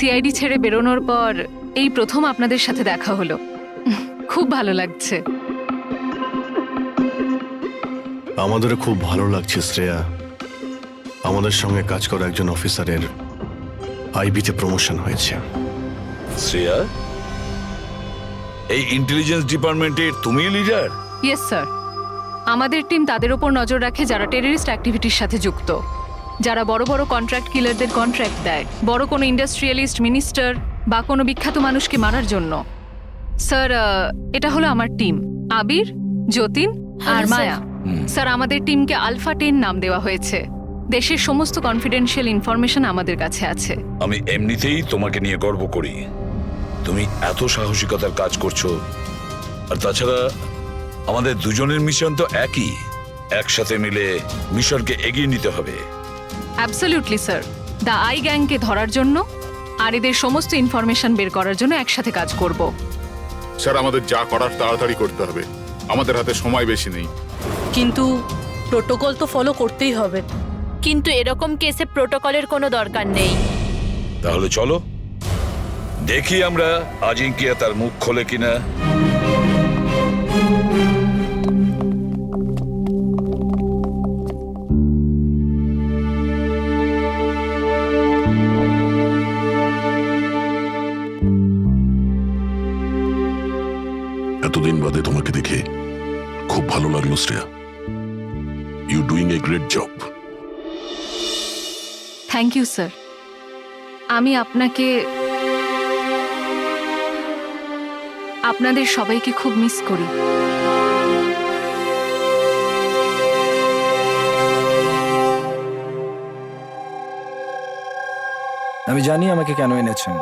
CID ছেড়ে বেরোনোর পর এই প্রথম আপনাদের সাথে দেখা হলো। খুব ভালো লাগছে। আমাদেরও খুব ভালো লাগছে শ্রেয়া। আমাদের সঙ্গে কাজ করা একজন অফিসারের আইবিতে প্রমোশন হয়েছে। শ্রেয়া, এই ইন্টেলিজেন্স ডিপার্টমেন্টের তুমি লিডার? Yes sir. আমাদের টিম তাদের ওপর নজর রাখে যারা টেররিস্ট অ্যাক্টিভিটির সাথে যুক্ত, যারা বড় বড় কন্ট্রাক্ট কিলারদের কন্ট্রাক্ট দেয়, বড় কোনো ইন্ডাস্ট্রিয়ালিস্ট, মিনিস্টার বা কোনো বিখ্যাত মানুষকে মারার জন্য। স্যার, এটা হলো আমার টিম, আবির, যতীন আর মায়া। স্যার, আমাদের টিমকে আলফা 10 নাম দেওয়া হয়েছে। দেশের সমস্ত কনফিডেন্সিয়াল ইনফরমেশন আমাদের কাছে আছে। আমি এমনিতেই তোমাকে নিয়ে গর্ব করি। তুমি এত সাহসিকতার কাজ করছো। আর তাছাড়া আমাদের দুজনের মিশন তো একই, একসাথে মিলে মিশনকে এগিয়ে নিতে হবে। Absolutely sir. দ্য আই গ্যাংকে ধরার জন্য আর এদের সমস্ত ইনফরমেশন বের করার জন্য একসাথে কাজ করব। স্যার, আমাদের যা করার তাড়াতাড়ি করতে হবে, আমাদের হাতে সময় বেশি নেই। কিন্তু প্রোটোকল তো ফলো করতেই হবে। কিন্তু এরকম কেসে প্রোটোকলের কোনো দরকার নেই। তাহলে চলো দেখি আমরা আজিঙ্কিয়া তার মুখ খোলে কিনা। এতদিন বাদে তোমাকে দেখে খুব ভালো লাগলো Shreya. You doing a great job. Thank you sir. আমি আপনাদের সবাইকে খুব মিস করি। আমি জানি আমাকে কেন এনেছেন।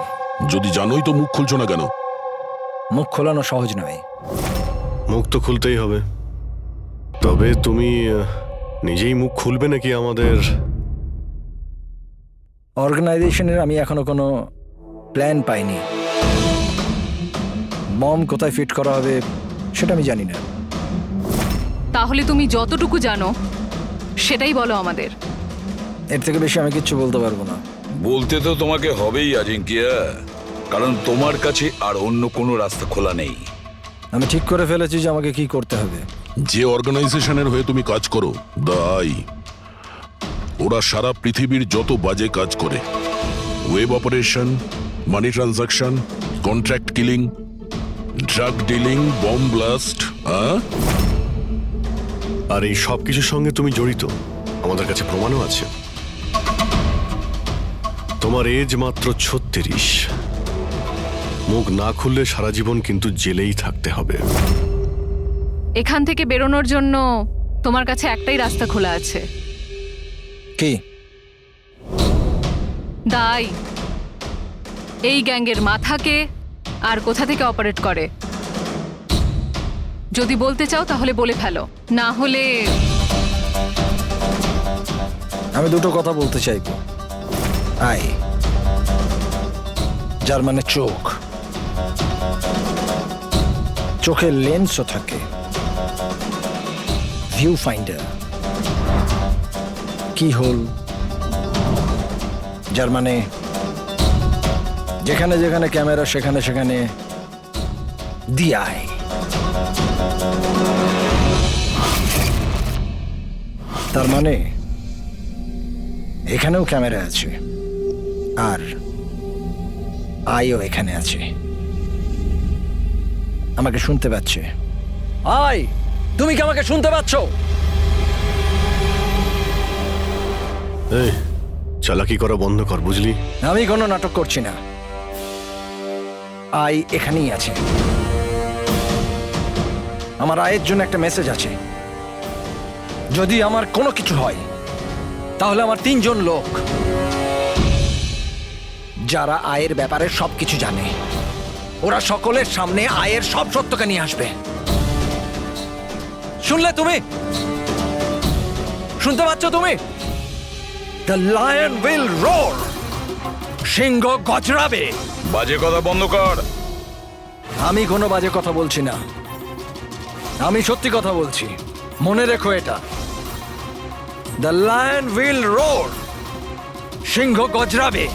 যদি জানোই তো মুখ খুলছো না কেন? মুখ খোলানো সহজ নয়। মুখ তো খুলতেই হবে। তবে তুমি নিজেই মুখ খুলবে নাকি আমাদের? অর্গানাইজেশনের আমি এখনো কোনো প্ল্যান পাইনি। বম কোথায় ফিট করা হবে সেটা আমি জানি না। তাহলে তুমি যতটুকু জানো সেটাই বলো আমাদের। এর থেকে বেশি আমি কিচ্ছু বলতে পারবো না। বলতে তো তোমাকে হবেই আজিঙ্কিয়া, কারণ তোমার কাছে আর অন্য কোনো রাস্তা খোলা নেই। আমি ঠিক করে ফেলেছি যে আমাকে কি করতে হবে। যে অর্গানাইজেশনের হয়ে তুমি কাজ করো, দ্য আই, ওরা সারা পৃথিবীর যত বাজে কাজ করে, web operation, money transaction, contract killing, drug dealing, bomb blast, আর এই সব কিছুর সঙ্গে তুমি জড়িত। আমাদের কাছে প্রমাণও আছে। তোমার এজ মাত্র 36। মুখ না খুললে সারা জীবন কিন্তু জেলেই থাকতে হবে। এখান থেকে বেরোনোর জন্য তোমার কাছে একটাই রাস্তা খোলা আছে। কি? দাই এই গ্যাংয়ের মাথাকে আর কোথা থেকে অপারেট করে। যদি বলতে চাও তাহলে বলে ফেলো, না হলে আমি দুটো কথা বলতে চাইব। আই, যার মানে চোখ, চোখের লেন্সও থাকে, ভিউ ফাইন্ডার, কি হোল, যার মানে যেখানে যেখানে ক্যামেরা সেখানে সেখানে দি আই। তার মানে এখানেও ক্যামেরা আছে আর আইও এখানে আছে। আমাকে শুনতে পাচ্ছে? আই, তুমি কি আমাকে শুনতে পাচ্ছ? এই চালাকি করা বন্ধ কর, বুঝলি? আমি কোনো নাটক করছি না। আই এখানেই আছে। আমার আয়ের জন্য একটা মেসেজ আছে। যদি আমার কোনো কিছু হয় তাহলে আমার 3 জন লোক, যারা আয়ের ব্যাপারে সবকিছু জানে, ওরা সকলের সামনে আয়ের সব সত্যকে নিয়ে আসবে। শুনলে তুমি? শুনতে পাচ্ছ তুমি? The lion will roar. সিংহ গজরাবে। বাজে কথা বন্ধ কর। আমি কোনো বাজে কথা বলছি না, আমি সত্যি কথা বলছি। মনে রেখো এটা। The lion will roar. সিংহ গজরাবে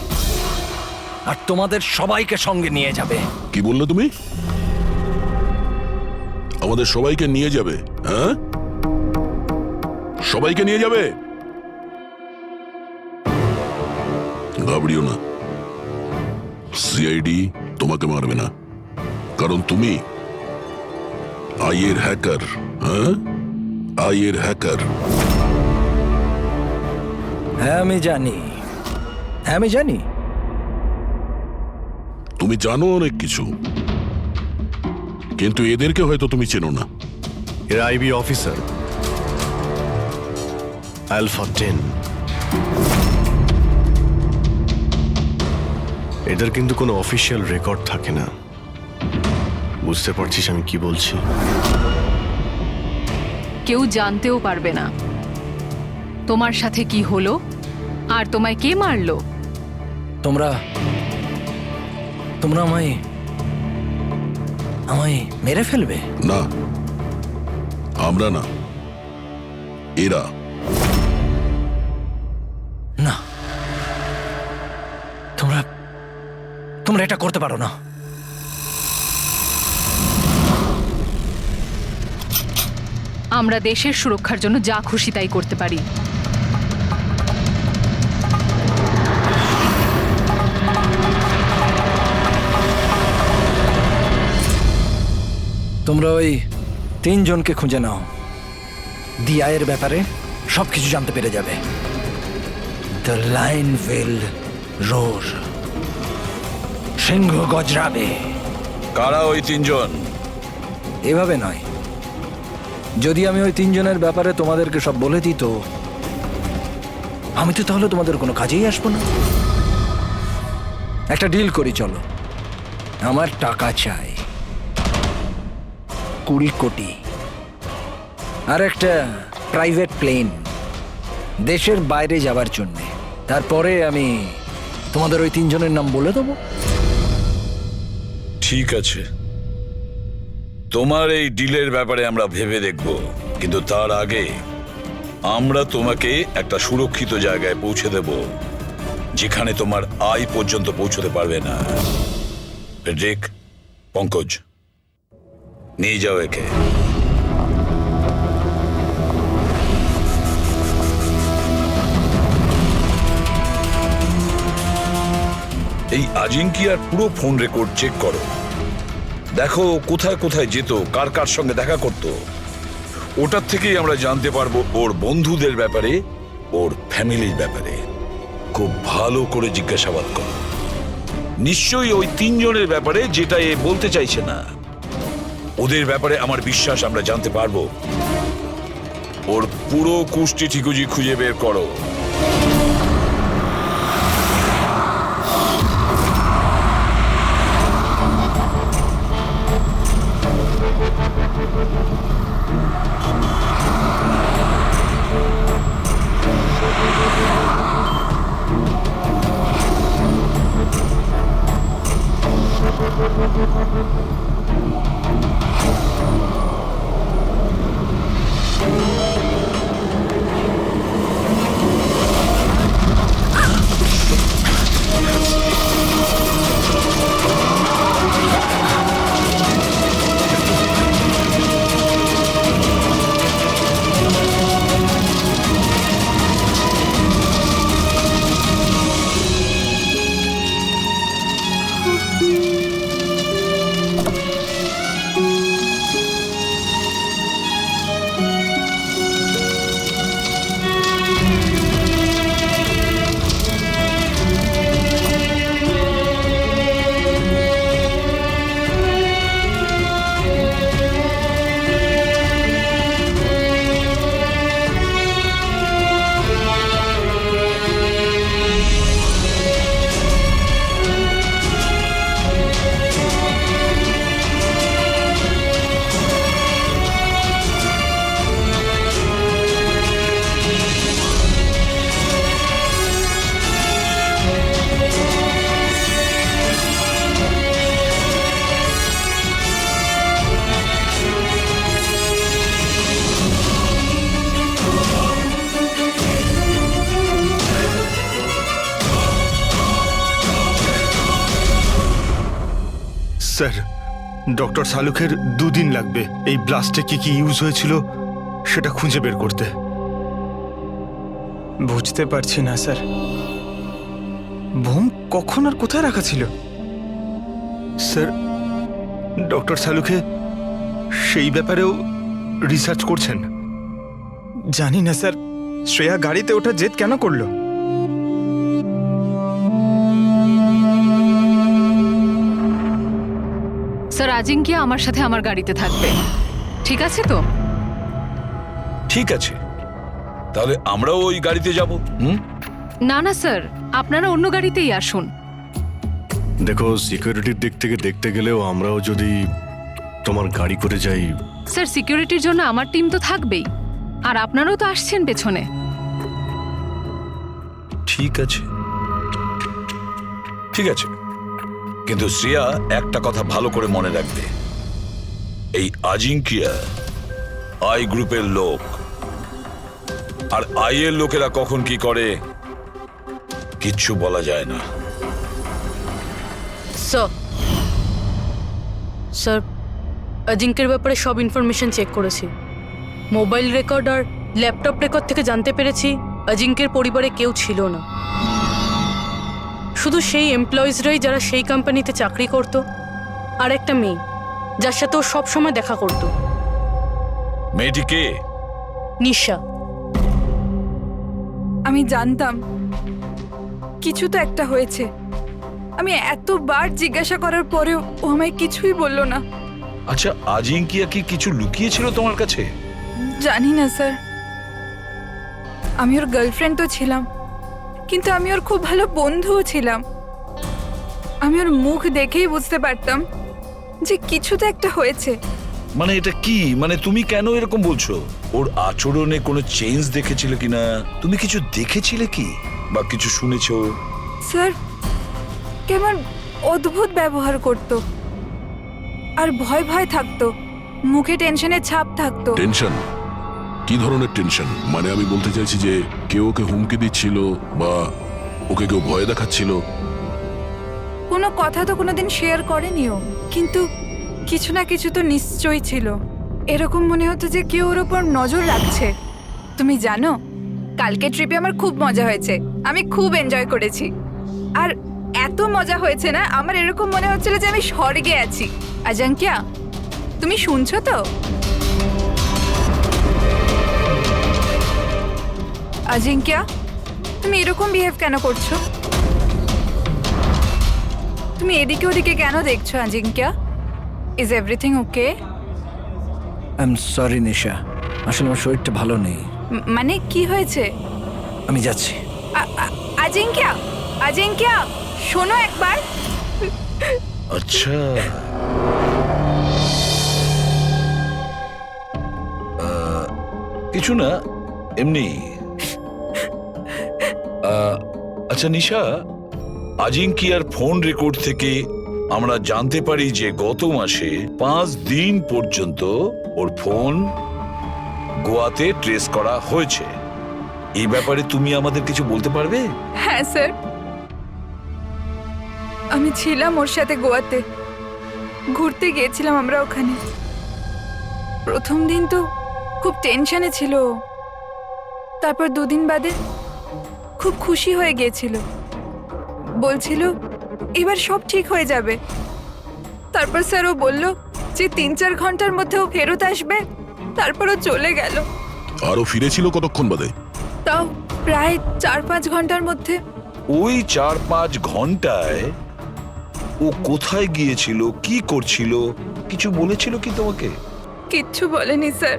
আর তোমাদের সবাইকে সঙ্গে নিয়ে যাবে। কি বললে তুমি? আমাদের সবাইকে নিয়ে যাবে? হ্যাঁ, সবাইকে নিয়ে যাবে। ঘাবড়িও না, সিআইডি তোমাকে মারবে না, কারণ তুমি আইয়ের হ্যাকার। হ্যাঁ, আইয়ের হ্যাকার। হ্যাঁ আমি জানি। তুমি জানো অনেক কিছু, কিন্তু এদেরকে হয়তো তুমি চেনো না। এরা আইবি অফিসার, আলফা 10। এদের কিন্তু কোনো অফিসিয়াল রেকর্ড থাকে না। বুঝতে পারছিস আমি কি বলছি? কেউ জানতেও পারবে না তোমার সাথে কি হলো আর তোমায় কে মারলো। তোমরা আমায় মেরে ফেলবে? না, আমরা না, এরা। না, তোমরা এটা করতে পারো না। আমরা দেশের সুরক্ষার জন্য যা খুশি তাই করতে পারি। তোমরা ওই 3 জনকে খুঁজে নাও। দিয়ায়ের ব্যাপারে সবকিছু জানতে পেরে যাবে। দ্য লাইন উইল রোর, সিংহ গজরাবে। কারা ওই 3 জন? এভাবে নয়, যদি আমি ওই 3 জনের ব্যাপারে তোমাদেরকে সব বলে দিই তো আমি তো তাহলে তোমাদের কোনো কাজেই আসবো না। একটা ডিল করি, চলো। আমার টাকা চাই 20 কোটি, আর একটা প্রাইভেট প্লেন দেশের বাইরে যাওয়ার জন্যে। তারপরে আমি তোমাদের ওই 3 জনের নাম বলে দেবো। ঠিক আছে, তোমার এই ডিলের ব্যাপারে আমরা ভেবে দেখব, কিন্তু তার আগে আমরা তোমাকে একটা সুরক্ষিত জায়গায় পৌঁছে দেব, যেখানে তোমার আয় পর্যন্ত পৌঁছতে পারবে না। রিক, পঙ্কজ, নিয়ে যাও একে। এই আজিঙ্কিয়ার পুরো ফোন রেকর্ড চেক করো, দেখো কোথায় কোথায় যেত, কার কার সঙ্গে দেখা করত। ওটার থেকেই আমরা জানতে পারবো ওর বন্ধুদের ব্যাপারে, ওর ফ্যামিলির ব্যাপারে। খুব ভালো করে জিজ্ঞাসাবাদ করো, নিশ্চয়ই ওই 3 জনের ব্যাপারে, যেটা এ বলতে চাইছে না। ওদের ব্যাপারে আমার বিশ্বাস আমরা জানতে পারবো। ওর পুরো কুষ্টি ঠিকুজি খুঁজে বের করো। স্যার ডক্টর শালুকের 2 দিন লাগবে এই ব্লাস্টে কি কি ইউজ হয়েছিল সেটা খুঁজে বের করতে। বুঝতে পারছি না স্যার, বোম কখন আর কোথায় রাখা ছিল? স্যার ডক্টর শালুকে সেই ব্যাপারেও রিসার্চ করছেন? জানি না স্যার, শ্রেয়া গাড়িতে ওঠা জেদ কেন করলো? স্যার আজিঙ্কিয়া আমার সাথে আমার গাড়িতে থাকবে, ঠিক আছে তো? ঠিক আছে, তাহলে আমরাও ওই গাড়িতে যাব। না না স্যার, আপনারা অন্য গাড়িতেই আসুন। দেখো, সিকিউরিটির দিক থেকে দেখতে গেলেও আমরাও যদি তোমার গাড়ি করে যাই। স্যার সিকিউরিটির জন্য আমার টিম তো থাকবেই, আর আপনারাও তো আসছেন পেছনে। ঠিক আছে, ঠিক আছে, কিন্তু শ্রেয়া একটা কথা ভালো করে মনে রাখবে, এই আজিঙ্কিয়া আই গ্রুপের লোক, আর আই এর লোকেরা কখন কি করে কিচ্ছু বলা যায় না। স্যার অজিঙ্কের ব্যাপারে সব ইনফরমেশন চেক করেছি। মোবাইল রেকর্ড আর ল্যাপটপ রেকর্ড থেকে জানতে পেরেছি অজিঙ্কের পরিবারে কেউ ছিল না, শুধু সেই এমপ্লয়িজরাই যারা সেই কোম্পানিতে চাকরি করত, আর একটা মেয়ে যার সাথে ও সবসময় দেখা করত। মেয়েটি কে? নিশা। আমি জানতাম কিছু তো একটা হয়েছে। আমি এতবার জিজ্ঞাসা করার পরেও ও আমায় কিছুই বলল না। আচ্ছা, আজিঙ্কিয়া কি কিছু লুকিয়েছিল তোমার কাছে? জানি না স্যার, আমি ওর গার্লফ্রেন্ড তো ছিলাম, কিন্তু আমি ওর খুব ভালো বন্ধুও ছিলাম। আমি ওর মুখ দেখেই বুঝতে পারতাম যে কিছু তো একটা হয়েছে। মানে এটা কি, মানে তুমি কেন এরকম বলছো? ওর আচরণে কোনো চেঞ্জ দেখেছিলে কিনা? তুমি কিছু দেখেছিলে কি বা কিছু শুনেছো? স্যার কেমন অদ্ভুত ব্যবহার করত, আর ভয় ভয় থাকতো, মুখে টেনশনের ছাপ থাকতো। টেনশন? কি ধরনের টেনশন? মানে আমি বলতে চাইছি যে কেউ ওকে হুমকি দিচ্ছিল বা ওকে কেউ ভয় দেখাচ্ছিল? কোনো কথা তো কোনোদিন শেয়ার করেনি ও, কিন্তু কিছু না কিছু তো নিশ্চয়ই ছিল। এরকম মনে হতো যে কেউ ওর ওপর নজর রাখছে। তুমি জানো, কালকে ট্রিপে আমার খুব মজা হয়েছে, আমি খুব এনজয় করেছি। আর এত মজা হয়েছে না, আমার এরকম মনে হচ্ছিল যে আমি স্বর্গে আছি। আজাঙ্কিয়া, তুমি শুনছো তো? আজিঙ্কিয়া, তুমি এরকম বিহেভ কেন করছো? তুমি এদিকে ওদিকে কেন দেখছো Ajinkya? Is everything okay? I am sorry Nisha, আসলে আমার শরীরটা ভালো নেই। মানে কি হয়েছে? আমি যাচ্ছি। আজিঙ্কিয়া, আজিঙ্কিয়া শোনো একবার। আচ্ছা, কিছু না, এমনি। আচ্ছা নিশা, আজিঙ্কিয়ার ফোন রেকর্ড থেকে আমরা জানতে পারি যে গত মাসে 5 দিন পর্যন্ত ওর ফোন গোয়াতে ট্রেস করা হয়েছে। এই ব্যাপারে তুমি আমাদের কিছু বলতে পারবে? হ্যাঁ স্যার, আমি ছিলাম ওর সাথে গোয়াতে, ঘুরতে গিয়েছিলাম আমরা ওখানে। প্রথম দিন তো খুব টেনশনে ছিল, তারপর 2 দিন বাদে খুব খুশি হয়ে গিয়েছিল, বলছিল এবার সব ঠিক হয়ে যাবে। তারপর স্যার ও বলল যে 3-4 ঘন্টার মধ্যে ও ফেরত আসবে, তারপর ও চলে গেল। আরো ফিরেছিল কতক্ষণ বাদে? তাও প্রায় 4-5 ঘন্টার মধ্যে। ওই 4-5 ঘন্টায় ও কোথায় গিয়েছিল, কি করছিল, কিছু বলেছিল কি তোমাকে? কিচ্ছু বলেনি স্যার,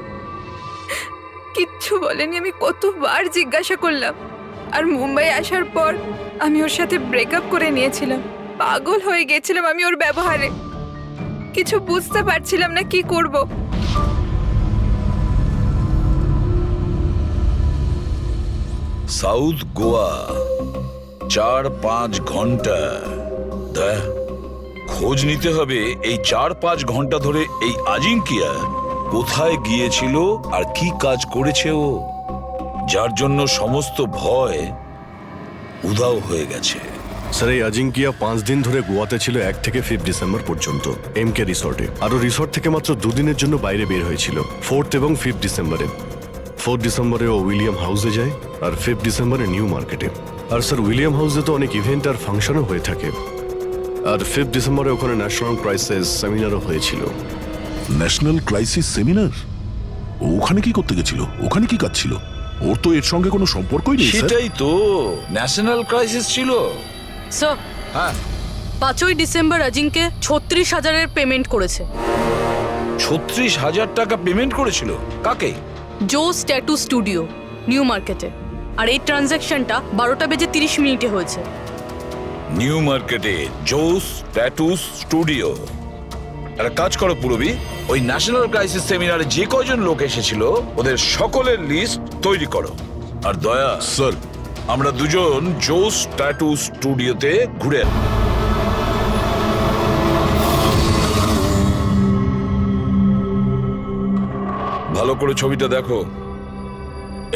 কিচ্ছু বলেনি। আমি কতবার জিজ্ঞাসা করলাম, আর মুম্বাই আসার পর আমি ওর সাথে ব্রেকআপ করে নিয়েছিলাম। পাগল হয়ে গেছিলাম আমি ওর ব্যবহারে, কিছু বুঝতে পারছিলাম না কি করব। সাউথ গোয়া 4-5 ঘন্টা, খোঁজ নিতে হবে এই 4-5 ঘন্টা ধরে এই আজিঙ্কিয়া কোথায় গিয়েছিল আর কি কাজ করেছে ও, যার জন্য সমস্ত ভয় উধাও হয়ে গেছে। স্যার এই আজিঙ্কিয়া 5 দিন ধরে গোয়াতে ছিল 1 থেকে 5 ডিসেম্বর পর্যন্ত এমকে রিসর্টে। আরও রিসর্ট থেকে মাত্র 2 দিনের জন্য বাইরে বের হয়েছিল 4th এবং 5th ডিসেম্বরে। 4th ডিসেম্বরে ও উইলিয়াম হাউসে যায় আর 5th ডিসেম্বরে নিউ মার্কেটে। আর স্যার উইলিয়াম হাউসে তো অনেক ইভেন্ট আর ফাংশনও হয়ে থাকে। আর 5th ডিসেম্বরে ওখানে ন্যাশনাল ক্রাইসিস সেমিনারও হয়েছিল। National crisis seminar? ওখানে কি করতে গেছিল? ওখানে কি কাজ ছিল? ওর তো এর সঙ্গে কোনো সম্পর্কই নেই স্যার। সেটাই তো, ন্যাশনাল ক্রাইসিস ছিল। স্যার, হ্যাঁ, 5ই ডিসেম্বর অজিঙ্কে 36,000-এর পেমেন্ট করেছে। 36,000 টাকা পেমেন্ট করেছিল? কাকে? জোস ট্যাটু স্টুডিও, নিউ মার্কেটে। আর এই ট্রানজ্যাকশনটা 12:30 হয়েছে। নিউ মার্কেটে জোস ট্যাটু স্টুডিও। একটা কাজ করো পুরবি, ওই ন্যাশনাল ক্রাইসিস সেমিনারে যে কয়জন লোক এসেছিল ওদের সকলের লিস্ট তৈরি করো। আর দয়া স্যার, আমরা দুজন জোস ট্যাটু স্টুডিওতে ঘুরে আসবো। ভালো করে ছবিটা দেখো।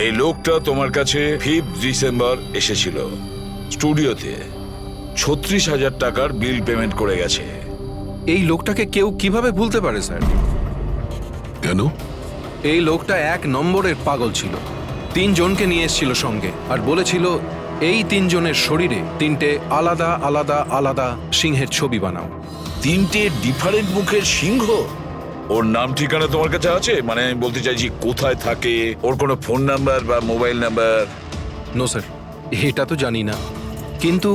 এই লোকটা তোমার কাছে 5th ডিসেম্বর এসেছিল স্টুডিওতে, 36,000 টাকার বিল পেমেন্ট করে গেছে। এই লোকটাকে কেউ কিভাবে ভুলতে পারে স্যার? কেন? এই লোকটা 1 নম্বরের পাগল ছিল। 3 জনকে নিয়ে এসেছিল সঙ্গে আর বলেছিল এই 3 জনের শরীরে 3টে আলাদা আলাদা আলাদা সিংহের ছবি বানাও। 3টে ডিফারেন্ট মুখের সিংহ? ওর নাম ঠিকানা তোমার কাছে আছে? মানে আমি বলতে চাইছি কোথায় থাকে, ওর কোনো ফোন নাম্বার বা মোবাইল নাম্বার? নো স্যার, এটা তো জানি না, কিন্তু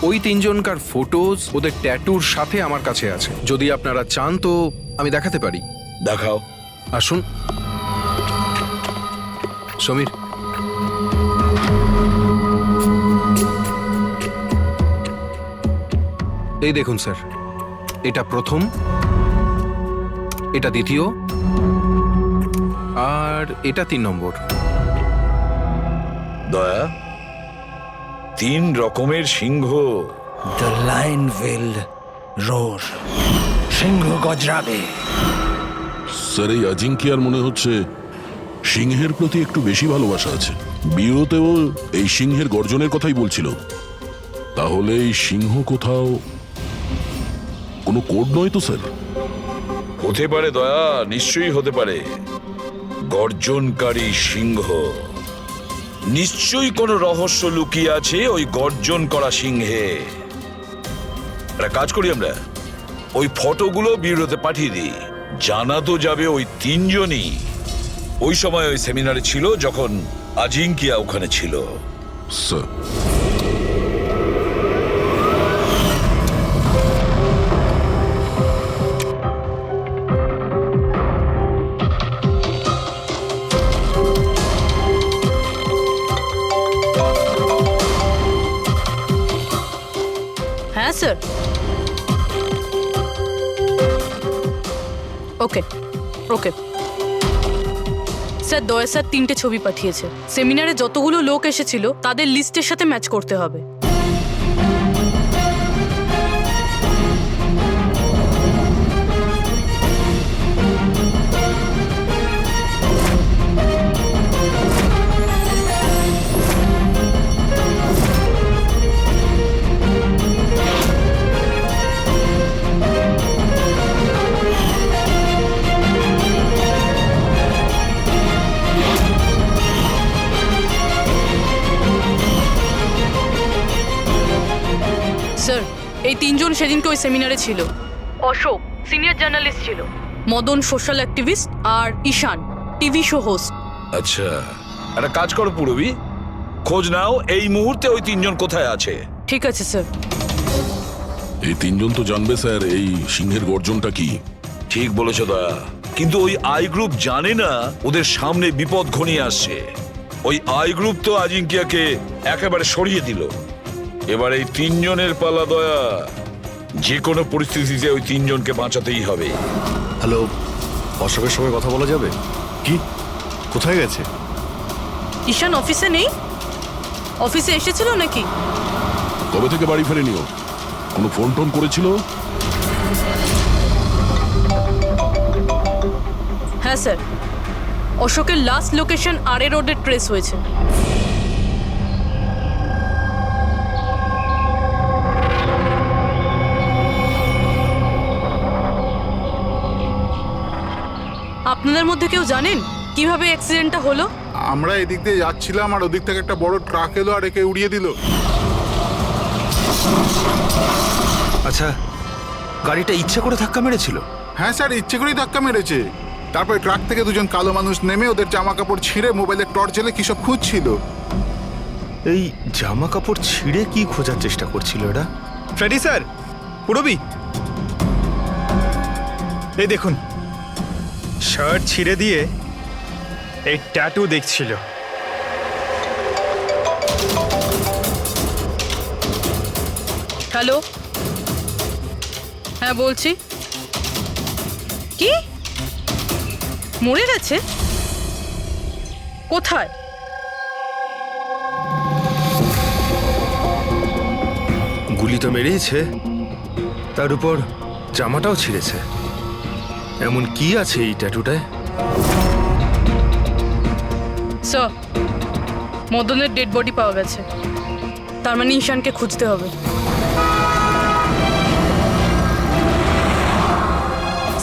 ওই 3 জনকার ফটোজ ওদের ট্যাটুর সাথে আমার কাছে আছে। যদি আপনারা চান তো আমি দেখাতে পারি। দেখাও। আসুন সমীর। এই দেখুন স্যার, এটা প্রথম, এটা দ্বিতীয়, আর এটা 3 নম্বর। দয়া, 3 রকমের সিংহ। দ্য লাইন উইল রোর, সিংহ গজরাবে। স্যার এই আজিঙ্কিয়ার মনে হচ্ছে সিংহের প্রতি একটু বেশি ভালোবাসা আছে। বিয়েতেও এই সিংহের গর্জনের কথাই বলছিল। তাহলে এই সিংহ কোথাও কোনো কোড নয় তো স্যার? হতে পারে দয়া, নিশ্চয়ই হতে পারে। গর্জনকারী সিংহ, নিশ্চয়ই কোনো রহস্য লুকিয়ে আছে ওই গর্জন করা সিংহে। একটা কাজ করি, আমরা ওই ফটোগুলো ব্যুরোতে পাঠিয়ে দিই। জানা তো যাবে ওই 3 জনই ওই সময় ওই সেমিনারে ছিল যখন আজিঙ্কিয়া ওখানে ছিল। স্যার, হ্যাঁ স্যার। ওকে ওকে স্যার, দয়া স্যার 3টে ছবি পাঠিয়েছে। সেমিনারে যতগুলো লোক এসেছিল তাদের লিস্টের সাথে ম্যাচ করতে হবে। স্যার, এই 3 জন সেদিনকে ওই সেমিনারে ছিল। অশোক সিনিয়র জার্নালিস্ট ছিল, মদন সোশ্যাল অ্যাক্টিভিস্ট, আর ঈশান টিভি শো হোস্ট। আচ্ছা, একটা কাজ করো পুরবি, খোঁজ নাও এই মুহূর্তে ওই 3 জন কোথায় আছে। ঠিক আছে স্যার। এই 3 জন তো জানবে স্যার এই সিংহের গর্জনটা কি। ঠিক বলেছো দয়া, কিন্তু ওই আই গ্রুপ জানে না ওদের সামনে বিপদ ঘনিয়ে আসছে। ওই আই গ্রুপ তো আজিঙ্কিয়াকে একেবারে সরিয়ে দিল। এবার এই 3 জনের পালা দয়া। যে কোনো পরিস্থিতিতে ওই 3 জনকে বাঁচাতেই হবে। হ্যালো, অশোকের সঙ্গে কথা বলা যাবে কি? কোথায় গেছে? ঈশান অফিসে নেই? অফিসে এসেছিল নাকি? কবে থেকে বাড়ি ফেরেনিও? কোনো ফোন টোন করেছিল? হ্যাঁ স্যার, অশোকের লাস্ট লোকেশন আরএ রোডে ট্রেস হয়েছে। আপনাদের মধ্যে কেউ জানেন কিভাবে অ্যাক্সিডেন্টটা হলো? আমরা এদিক দিয়ে যাচ্ছিলাম আর ওদিক থেকে একটা বড় ট্রাক এলো আর একে উড়িয়ে দিল। আচ্ছা, গাড়িটা ইচ্ছে করে ধাক্কা মেরেছিল? হ্যাঁ স্যার, ইচ্ছে করেই ধাক্কা মেরেছে। তারপরে ট্রাক থেকে দুজন কালো মানুষ নেমে ওদের জামা কাপড় ছিঁড়ে মোবাইলের টর্চ জ্বেলে কি সব খুঁজছিল। এই জামা কাপড় ছিঁড়ে কি খোঁজার চেষ্টা করছিল এরা? ফ্রেডি স্যার, পুরবি, এই দেখুন, শার্ট ছিঁড়ে দিয়ে এই ট্যাটু দেখছিল। হ্যালো, হ্যাঁ বলছি। কি মরে গেছে? কোথায়? গুলি তো মেরেইছে, তার উপর জামাটাও ছিঁড়েছে। এমন কি আছে এই ট্যাটুটায়? স্যার, মদনের ডেড বডি পাওয়া গেছে। তার মানে ঈশানকে খুঁজতে হবে।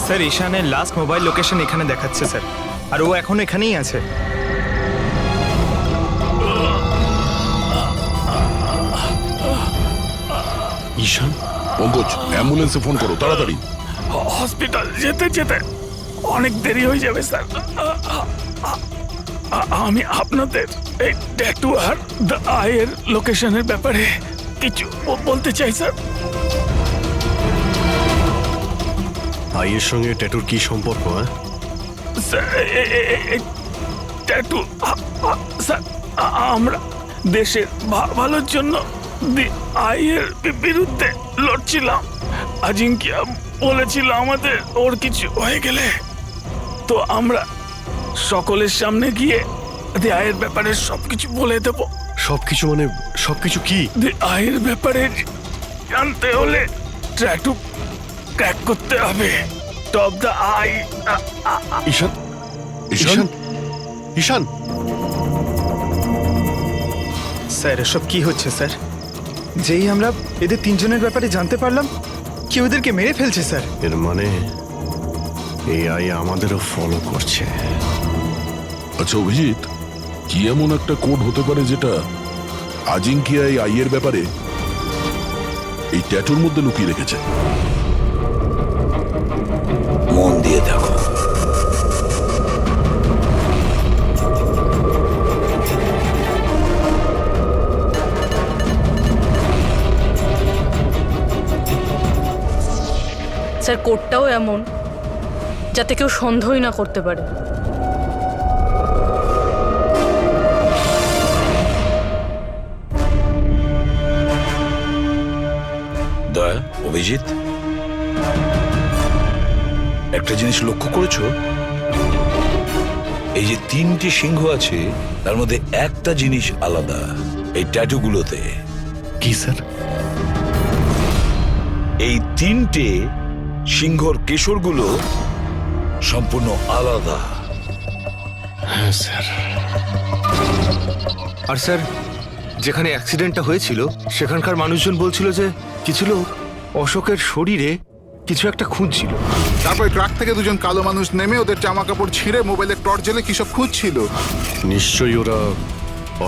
স্যার, ঈশানের লাস্ট মোবাইল লোকেশন এখানে দেখাচ্ছে স্যার, আর ও এখন এখানেই আছে। ঈশান, পঙ্কজ, অ্যাম্বুলেন্সে ফোন করো তাড়াতাড়ি। হসপিটাল যেতে যেতে অনেক দেরি হয়ে যাবে স্যার। আমি আপনাদের এই ট্যাটু আর দ্য আইয়ের লোকেশনের ব্যাপারে কিছু বলতে চাই স্যার। আইয়ের সঙ্গে ট্যাটুর কি সম্পর্ক? হ্যাঁ স্যার, ট্যাটু স্যার, আমরা দেশের ভালোর জন্য দি আইয়ের বিরুদ্ধে লড়ছিলাম। আজিঙ্কিয়া বলেছিল আমাদের ওর কিছু হয়ে গেলে তো আমরা সকলের সামনে গিয়ে দি আইয়ের ব্যাপারে সবকিছু বলে দেব। সবকিছু মানে সবকিছু কি? দি আইয়ের ব্যাপারে জানতে হলে ট্যাটু ক্র্যাক করতে হবে। Top the eye. Ishan, Ishan, Ishan! Sir, এসব কি হচ্ছে স্যার? যেই আমরা এদের তিনজনের ব্যাপারে জানতে পারলাম, কেউ এদেরকে মেরে ফেলছে স্যার। এর মানে এই আই আমাদেরও ফলো করছে। আচ্ছা অভিজিৎ, কি এমন একটা কোড হতে পারে যেটা আজিঙ্কিয়া এই আইয়ের ব্যাপারে এই ট্যাটুর মধ্যে লুকিয়ে রেখেছে? মন দিয়ে দেখো। স্যার, কোডটাও এমন যাতে কেউ সন্দেহই না করতে পারে। দয়া, অভিজিৎ, একটা জিনিস লক্ষ্য করেছো? এই যে তিনটে সিংহ আছে তার মধ্যে একটা জিনিস আলাদা এই ট্যাটুগুলোতে। কি স্যার? এই তিনটে সিংহর কেশরগুলো সম্পূর্ণ আলাদা। হ্যাঁ স্যার। আর স্যার, যেখানে অ্যাক্সিডেন্টটা হয়েছিল সেখানকার মানুষজন বলছিল যে কিছু লোক অশোকের শরীরে কিছু একটা খুঁজছিল। তারপরে ট্রাক থেকে দুজন কালো মানুষ নেমে ওদের জামা কাপড় ছিঁড়ে মোবাইলের টর্চ জ্বেলে কি সব খুঁজছিল। নিশ্চয়ই ওরা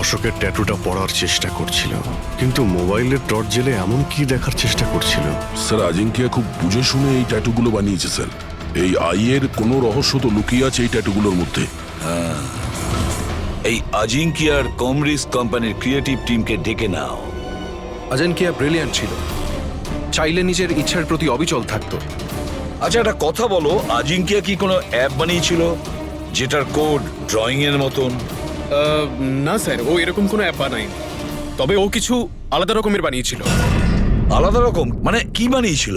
অশোকের ট্যাটুটা পড়ার চেষ্টা করছিল, কিন্তু মোবাইলের টর্চ জেলে এমন কি দেখার চেষ্টা করছিল? স্যার, আজিঙ্কিয়া খুব বুঝে শুনে এই ট্যাটুগুলো বানিয়েছে স্যার। এই আইয়ের কোনো রহস্য তো লুকিয়ে আছে এই ট্যাটুগুলোর মধ্যে। এই আজিঙ্কিয়ার কমরিস কোম্পানির ক্রিয়েটিভ টিমকে ডেকে নাও। আজিঙ্কিয়া ব্রিলিয়ান্ট ছিল, চাইলে নিজের ইচ্ছার প্রতি অবিচল থাকতো। আচ্ছা, একটা কথা বলো, আজিঙ্কিয়া কি কোনো অ্যাপ বানিয়েছিল যেটার কোড ড্রয়িং এর মতন? না স্যার, ও এরকম কোনো অ্যাপ বানায়নি। তবে ও কিছু আলাদা রকমের বানিয়েছিল। আলাদা রকম মানে কি বানিয়েছিল?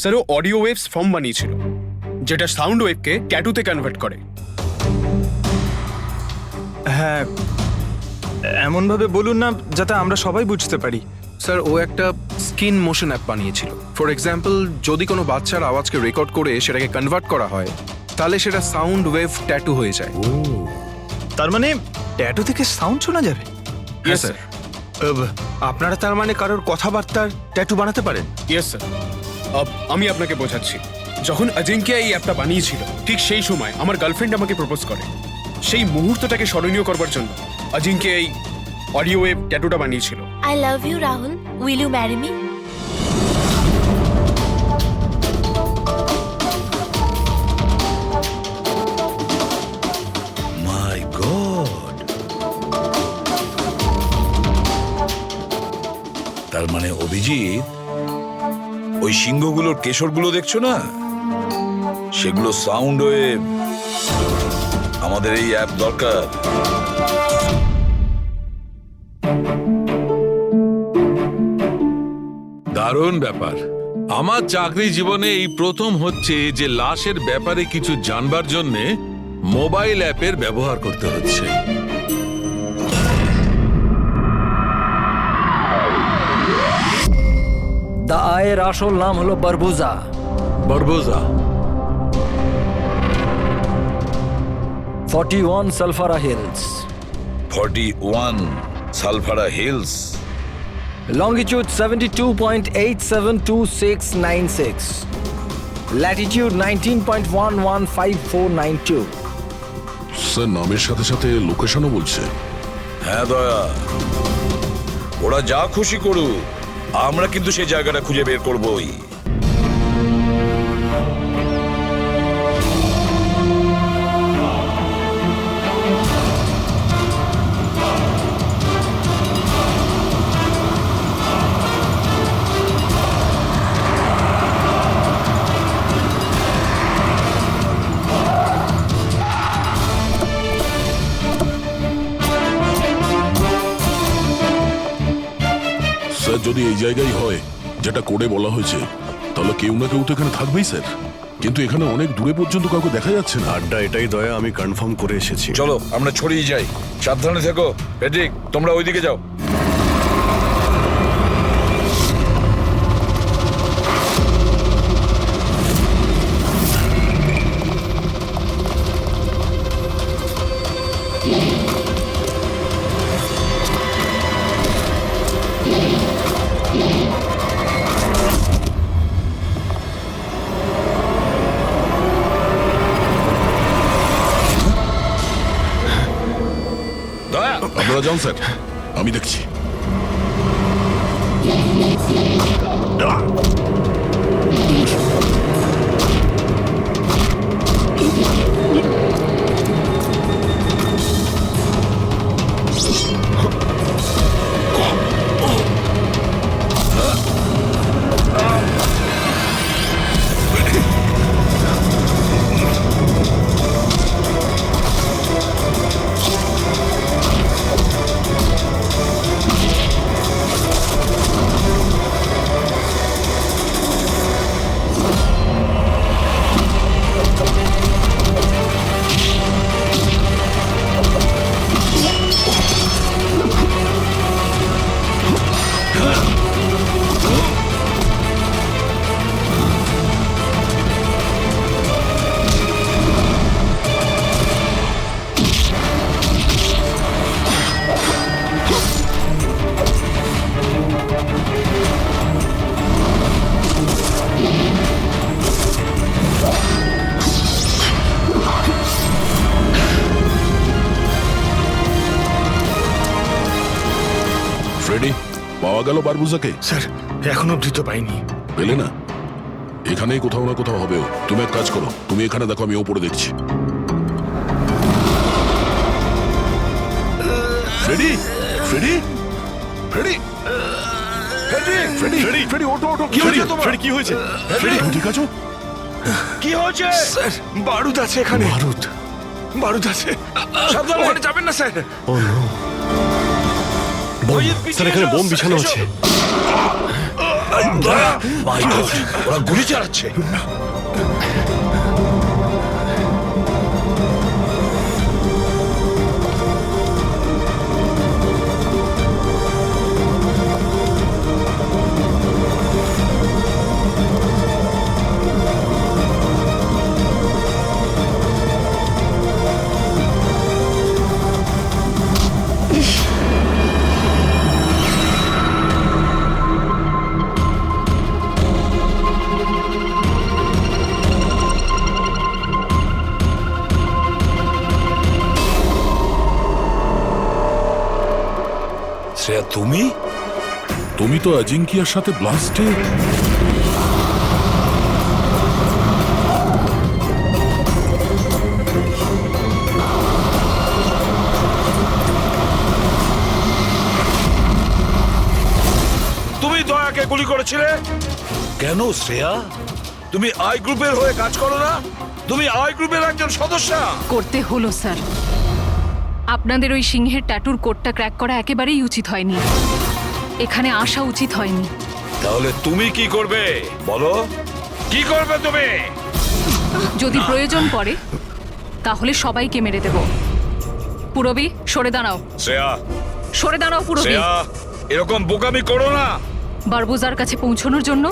স্যার, ও অডিও ওয়েভস ফর্ম বানিয়েছিল, যেটা সাউন্ড ওয়েভকে ট্যাটুতে কনভার্ট করে। হ্যাঁ, এমনভাবে বলুন না যাতে আমরা সবাই বুঝতে পারি। স্যার, ও একটা স্কিন মোশন অ্যাপ বানিয়েছিল। ফর এক্সাম্পল, যদি কোনো বাচ্চার আওয়াজকে রেকর্ড করে সেটাকে কনভার্ট করা হয়, তাহলে সেটা সাউন্ড ওয়েভ ট্যাটু হয়ে যায়। তার মানে ট্যাটু থেকে সাউন্ড শোনা যাবে? হ্যাঁ স্যার। আপনারা তার মানে কারোর কথাবার্তার ট্যাটু বানাতে পারেন? Yes sir. আমি আপনাকে বোঝাচ্ছি। যখন অজিঙ্ক্য এই অ্যাপটা বানিয়েছিল ঠিক সেই সময় আমার গার্লফ্রেন্ড আমাকে প্রপোজ করে। সেই মুহূর্তটাকে স্মরণীয় করবার জন্য অজিঙ্ক্য এই অডিও ওয়েব ট্যাটুটা বানিয়েছিল। I love you Rahul, will you marry me? My god, তার মানে অভিজিৎ, ওই সিংহগুলোর কেশরগুলো দেখছো না, সেগুলো সাউন্ড ওয়েভ। আমাদের এই অ্যাপ দরকার। দারুণ ব্যাপার। আমার চাকরি জীবনে এই প্রথম হচ্ছে যে লাশের ব্যাপারে কিছু জানবার জন্য মোবাইল অ্যাপের ব্যবহার করতে হচ্ছে। দা আয়ের আসল নাম হলো বারবুজা। বরবোজা। 41 সালফারা হিলস। 41 সালফারা হিলস। Longitude 72.872696. Latitude 19.115492. স্যার নামের সাথে সাথে লোকেশনও বলছে। হ্যাঁ দয়া, ওরা যা খুশি করুক, আমরা কিন্তু সেই জায়গাটা খুঁজে বের করবই। স্যার যদি এই জায়গায় হয় যেটা কোডে বলা হয়েছে, তাহলে কেউ না কেউ তো এখানে থাকবেই স্যার। কিন্তু এখানে অনেক দূরে পর্যন্ত কাউকে দেখা যাচ্ছে না। আড্ডা এটাই দয়া, আমি কনফার্ম করে এসেছি। চলো আমরা ছড়িয়ে যাই, সাবধানে থেকো। পেট্রিক, তোমরা ওইদিকে যাও। দয়া, আপনারা যান স্যার, আমি দেখছি। ফ্রেডি, পাওয়া গেল বারবুজাকে? স্যার এখনো অবধি তো পাইনি। পেলে না? এখানেই কোথাও না কোথাও হবে ও। তুমি এক কাজ করো, তুমি এখানে দেখো, আমি ওপরে দেখছি। Freddie, Freddie, Freddie, Freddie, Freddie, Freddie, ওঠো, ওঠো। কি হয়েছে তোমার? ফ্রেডি, কি হয়েছে? ফ্রেডি, তুমি ঠিক আছো? কি হয়েছে? স্যার বারুদ আছে এখানে। বারুদ? বারুদ আছে। সাবধানে। ওখানে যাবেন না স্যার। ও নো, স্যার এখানে বোম বিছানো আছে। দয়া, মাই গড, ওরা গুলি চালাচ্ছে। তুমি? তুমি তো অজিঙ্কিয়ার সাথে ব্লাস্টে তুমি দয়াকে গুলি করেছিলে কেন শ্রেয়া? তুমি আই গ্রুপের হয়ে কাজ করো না? তুমি আই গ্রুপের একজন সদস্য। করতে হলো স্যার। আপনাদের ওই সিংহের ট্যাটুর কোডটা ক্র্যাক করা একেবারেই উচিত হয়নি, এখানে আসা উচিত হয়নি। তাহলে তুমি কি করবে বলো? কি করবে তুমি? যদি প্রয়োজন পড়ে তাহলে সবাইকে মেরে দেব। পুরবী সরে দাঁড়াও, শ্রেয়া, সরে দাঁড়াও পুরবী। শ্রেয়া, এরকম বোকামি করো না। বারবোজার কাছে পৌঁছানোর জন্য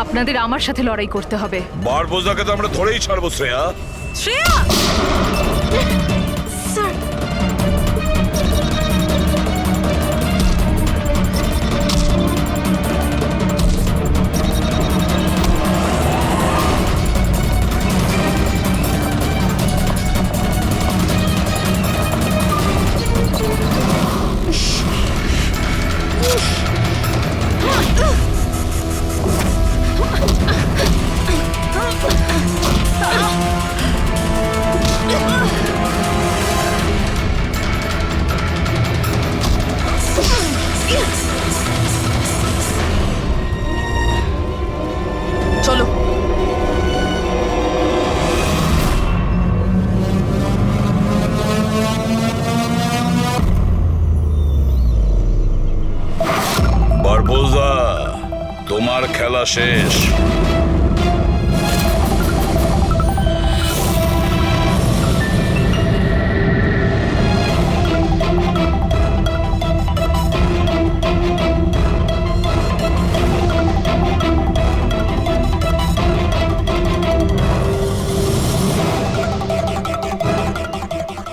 আপনাদের আমার সাথে লড়াই করতে হবে। বারবোজাকে তো আমরা ধরেই ছাড়বো শ্রেয়া। শ্রেয়া! স্যার, চলো। বারবোজা, তোমার খেলা শেষ।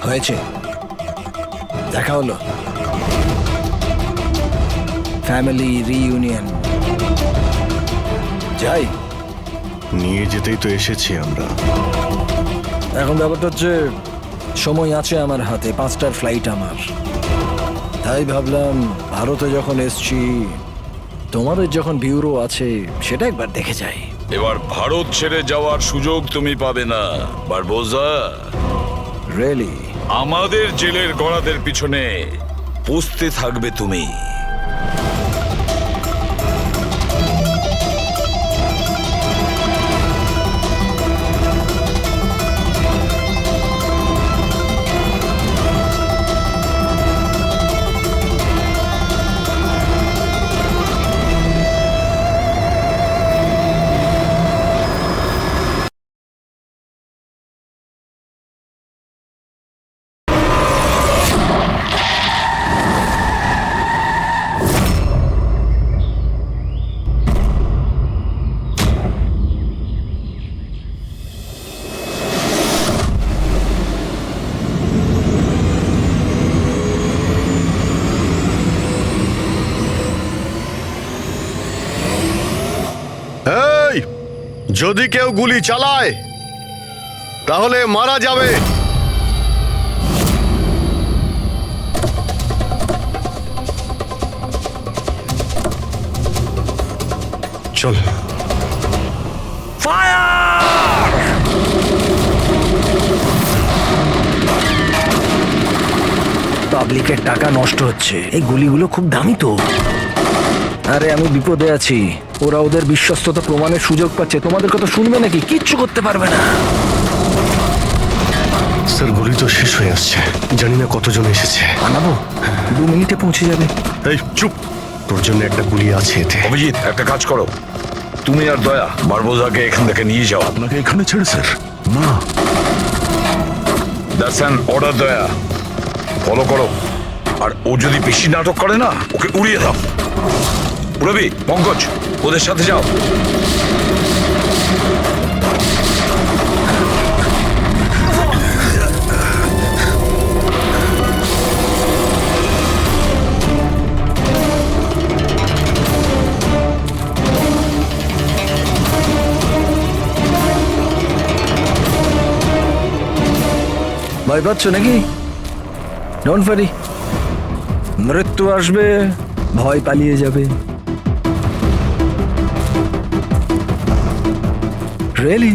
হয়েছে, দেখা হলো, ফ্যামিলি রিইউনিয়ন। যাই, নিয়ে যেতেই তো এসেছি আমরা। এখন ব্যাপারটা হচ্ছে সময় আছে আমার হাতে, 5টার ফ্লাইট আমার। তাই ভাবলাম ভারতে যখন এসছি, তোমাদের যখন ব্যুরো আছে সেটা একবার দেখে যাই। এবার ভারত ছেড়ে যাওয়ার সুযোগ তুমি পাবে না বারবোজা। রিয়েলি? আমাদের জেলের গড়াদের পিছনে পুষতে থাকবে তুমি। এই, যদি কেউ গুলি চালায় তাহলে মারা যাবে। চল। পাবলিকের টাকা নষ্ট হচ্ছে, এই গুলিগুলো খুব দামি তো। আরে আমি বিপদে আছি, ওরা ওদের বিশ্বস্ততা প্রমাণের সুযোগ পাচ্ছে। তোমাদের কথা শুনবে নাকি? কিচ্ছু করতে পারবে না। স্যার, গুলি তো শেষ হয়ে আসছে, জানি না কতজন এসেছে। আনাবো, 2 মিনিটে পৌঁছে যাবে। এই চুপ, তোর জন্য একটা গুলি আছে এতে। অভিজিৎ, একটা কাজ করো, তুমি আর দয়া বারবোজাকে এখান থেকে নিয়ে যাও। আপনাকে এখানে ছেড়ে স্যার? না, দ্যাটস অ্যান অর্ডার দয়া। ফলো করো, আর ও যদি বেশি নাটক করে না, ওকে উড়িয়ে দাও। রবি, পঙ্কজ, ওদের সাথে যাও। ভয় পাচ্ছ নাকি? ডোন্ট ওয়ারি, মৃত্যু আসবে, ভয় পালিয়ে যাবে। রিয়েলি?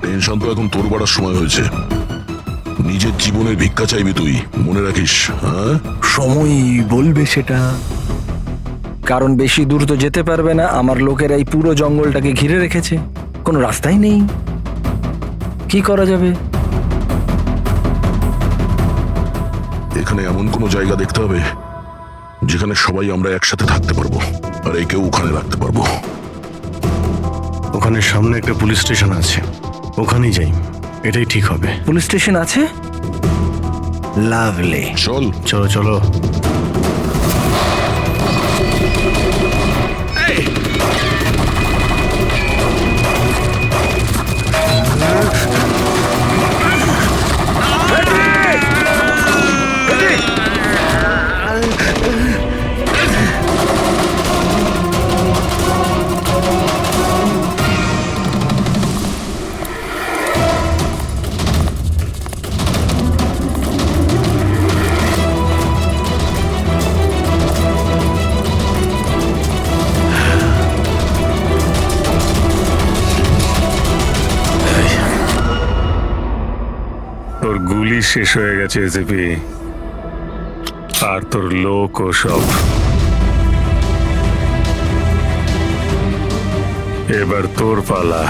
টেনশন তো এখন তোর বাড়ার সময় হয়েছে। নিজের জীবনের ভিক্ষা চাইবি তুই, মনে রাখিস। হ্যাঁ, সময়ই বলবে সেটা। কারণ বেশি দূর তো যেতে পারবে না, আমার লোকেরা এই পুরো জঙ্গলটাকে ঘিরে রেখেছে, কোনো রাস্তাই নেই। কি করা যাবে? এখানে এমন কোনো জায়গা দেখতে হবে যেখানে সবাই আমরা একসাথে থাকতে পারবো, আর একেও ওখানে রাখতে পারবো। ওখানে সামনে একটা পুলিশ স্টেশন আছে, ওখানেই যাই, এটাই ঠিক হবে। পুলিশ স্টেশন আছে? লাভলি, চল। চলো চলো। তোর গুলি শেষ হয়ে গেছে এসিপি, আর তোর লোক ও সব। এবার তোর পালা।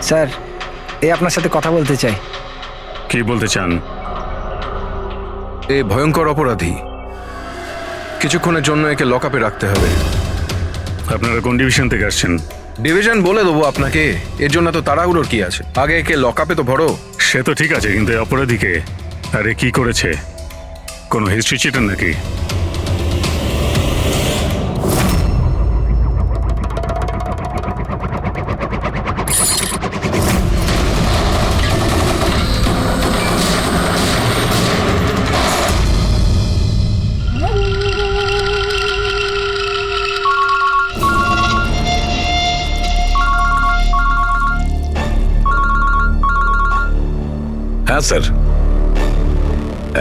স্যার, এই আপনার সাথে কথা বলতে চাই। কি বলতে চান? এ ভয়ঙ্কর অপরাধী, কিছুক্ষণের জন্য একে লকআপে রাখতে হবে। আপনারা কোন ডিভিশন থেকে আসছেন? ডিভিশন বলে দেবো আপনাকে, এর জন্য তো তাড়াহুড়োর কি আছে? আগে একে লকআপে তো ভরো। সে তো ঠিক আছে, কিন্তু এই অপরাধীকে, আরে কি করেছে? কোনো হিস্ট্রি চিটার নাকি? হ্যাঁ স্যার,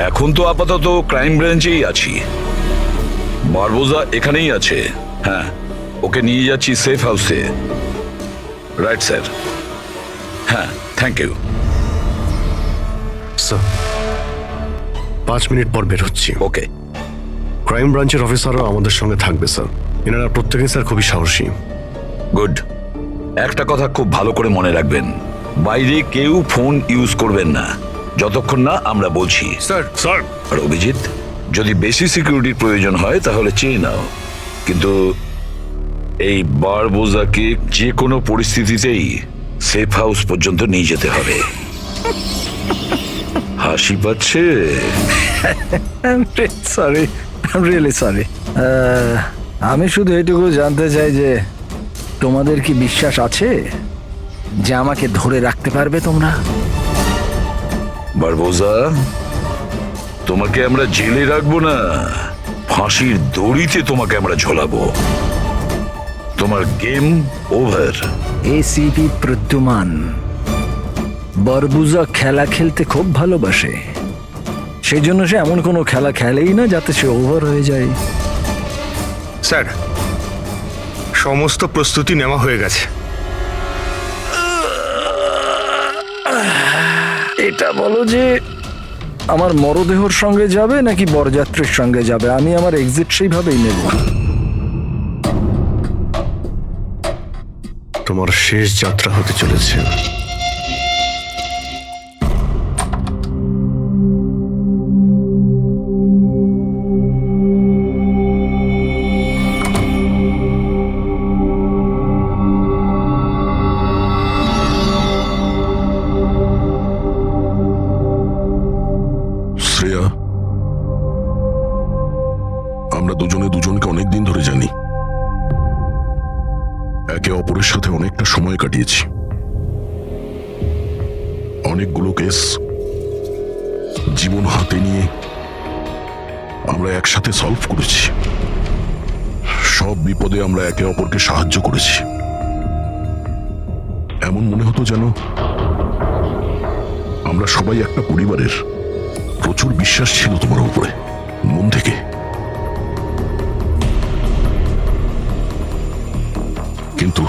এখন তো আপাতত ক্রাইম ব্রাঞ্চেই আছি। বারবোজা এখানেই আছে। হ্যাঁ, ওকে নিয়ে যাচ্ছি সেফ হাউসে। Right sir. হ্যাঁ, থ্যাংক ইউ স্যার। 5 মিনিট পর বের হচ্ছি। ওকে। ক্রাইম ব্রাঞ্চের অফিসারও আমাদের সঙ্গে থাকবে স্যার। এনারা প্রত্যেকেই স্যার খুবই সাহসী। গুড। একটা কথা খুব ভালো করে মনে রাখবেন, বাইরে কেউ ফোন ইউজ করবেন না যতক্ষণ না আমরা বলছি। স্যার। স্যার। আর অভিজিৎ, যদি বেশি সিকিউরিটির প্রয়োজন হয় তাহলে চেয়ে নাও, কিন্তু এই বারবোজাকে যে কোনো পরিস্থিতিতেই সেফ হাউস পর্যন্ত নিয়ে যেতে হবে। হাসি পাচ্ছে? Sorry, really sorry. আমি শুধু এটুকু জানতে চাই যে তোমাদের কি বিশ্বাস আছে যে আমাকে ধরে রাখতে পারবে তোমরা? বারবোজা, তোমাকে আমরা জেলে রাখবো না, ফাঁসির দড়িতে তোমাকে আমরা ঝোলাবো। তোমার গেম ওভার। এসিপি প্রদ্যুমান, বারবুজা খেলা খেলতে খুব ভালোবাসে, সেই জন্য সে এমন কোনো খেলা খেলেই না যাতে সে ওভার হয়ে যায়। স্যার, সমস্ত প্রস্তুতি নেওয়া হয়ে গেছে। এটা বলো যে আমার মরদেহর সঙ্গে যাবে নাকি বরযাত্রীর সঙ্গে যাবে? আমি আমার এক্সিট সেইভাবেই নেব। তোমার শেষ যাত্রা হতে চলেছে। একে অপরের সাথে অনেকটা সময় কাটিয়েছি, অনেকগুলো কেস জীবন হাতে নিয়ে আমরা একসাথে সলভ করেছি। সব বিপদে আমরা একে অপরকে সাহায্য করেছি। এমন মনে হতো যেন আমরা সবাই একটা পরিবারের। প্রচুর বিশ্বাস ছিল তোমার উপরে, মন থেকে। কিন্তু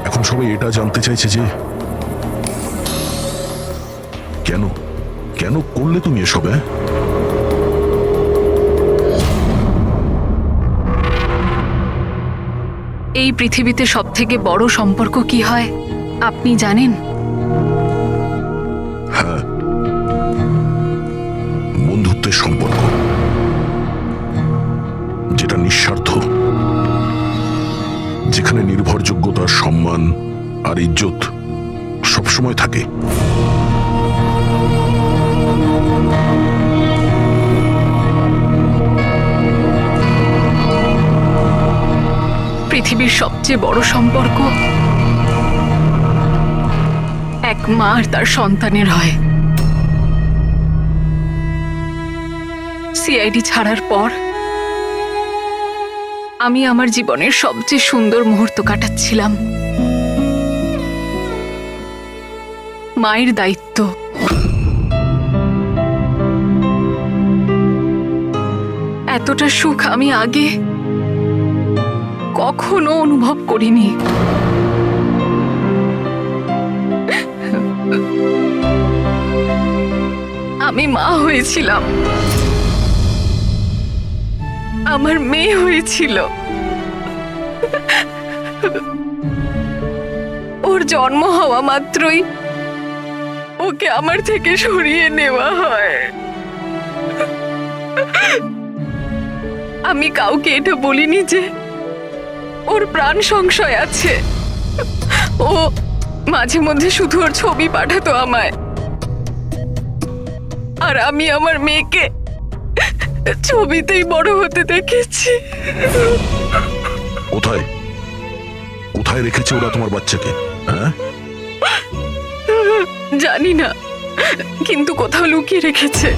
এখন সবাই এটা জানতে চাইছে যে কেন কেন করলে তুমি এসব? এই পৃথিবীতে সবথেকে বড় সম্পর্ক কি হয় আপনি জানেন? হ্যাঁ, বন্ধুত্বের সম্পর্ক, যেটা নিঃস্বার্থ, যেখানে নির্ভরযোগ্যতা, সম্মান আর ইজ্জত সবসময় থাকে। পৃথিবীর সবচেয়ে বড় সম্পর্ক এক মা আর তার সন্তানের হয়। সিআইডি ছাড়ার পর আমি আমার জীবনের সবচেয়ে সুন্দর মুহূর্ত কাটাচ্ছিলাম। মায়ের দায়িত্ব, এতটা সুখ আমি আগে কখনো অনুভব করিনি। আমি মা হয়েছিলাম, আমার মেয়ে হয়েছিল। ওর জন্ম হওয়া মাত্রই ওকে আমার থেকে সরিয়ে নেওয়া হয়। আমি কাউকে এটা বলিনি যে ওর প্রাণ সংশয় আছে। ও মাঝে মধ্যে শুধু ওর ছবি পাঠাতো আমায়, আর আমি আমার মেয়েকে ছবিতেই বড় হতে দেখেছি। কোথায় কোথায় রেখেছে ওরা তোমার বাচ্চাকে? হ্যাঁ, জানি না, কিন্তু কোথাও লুকিয়ে রেখেছে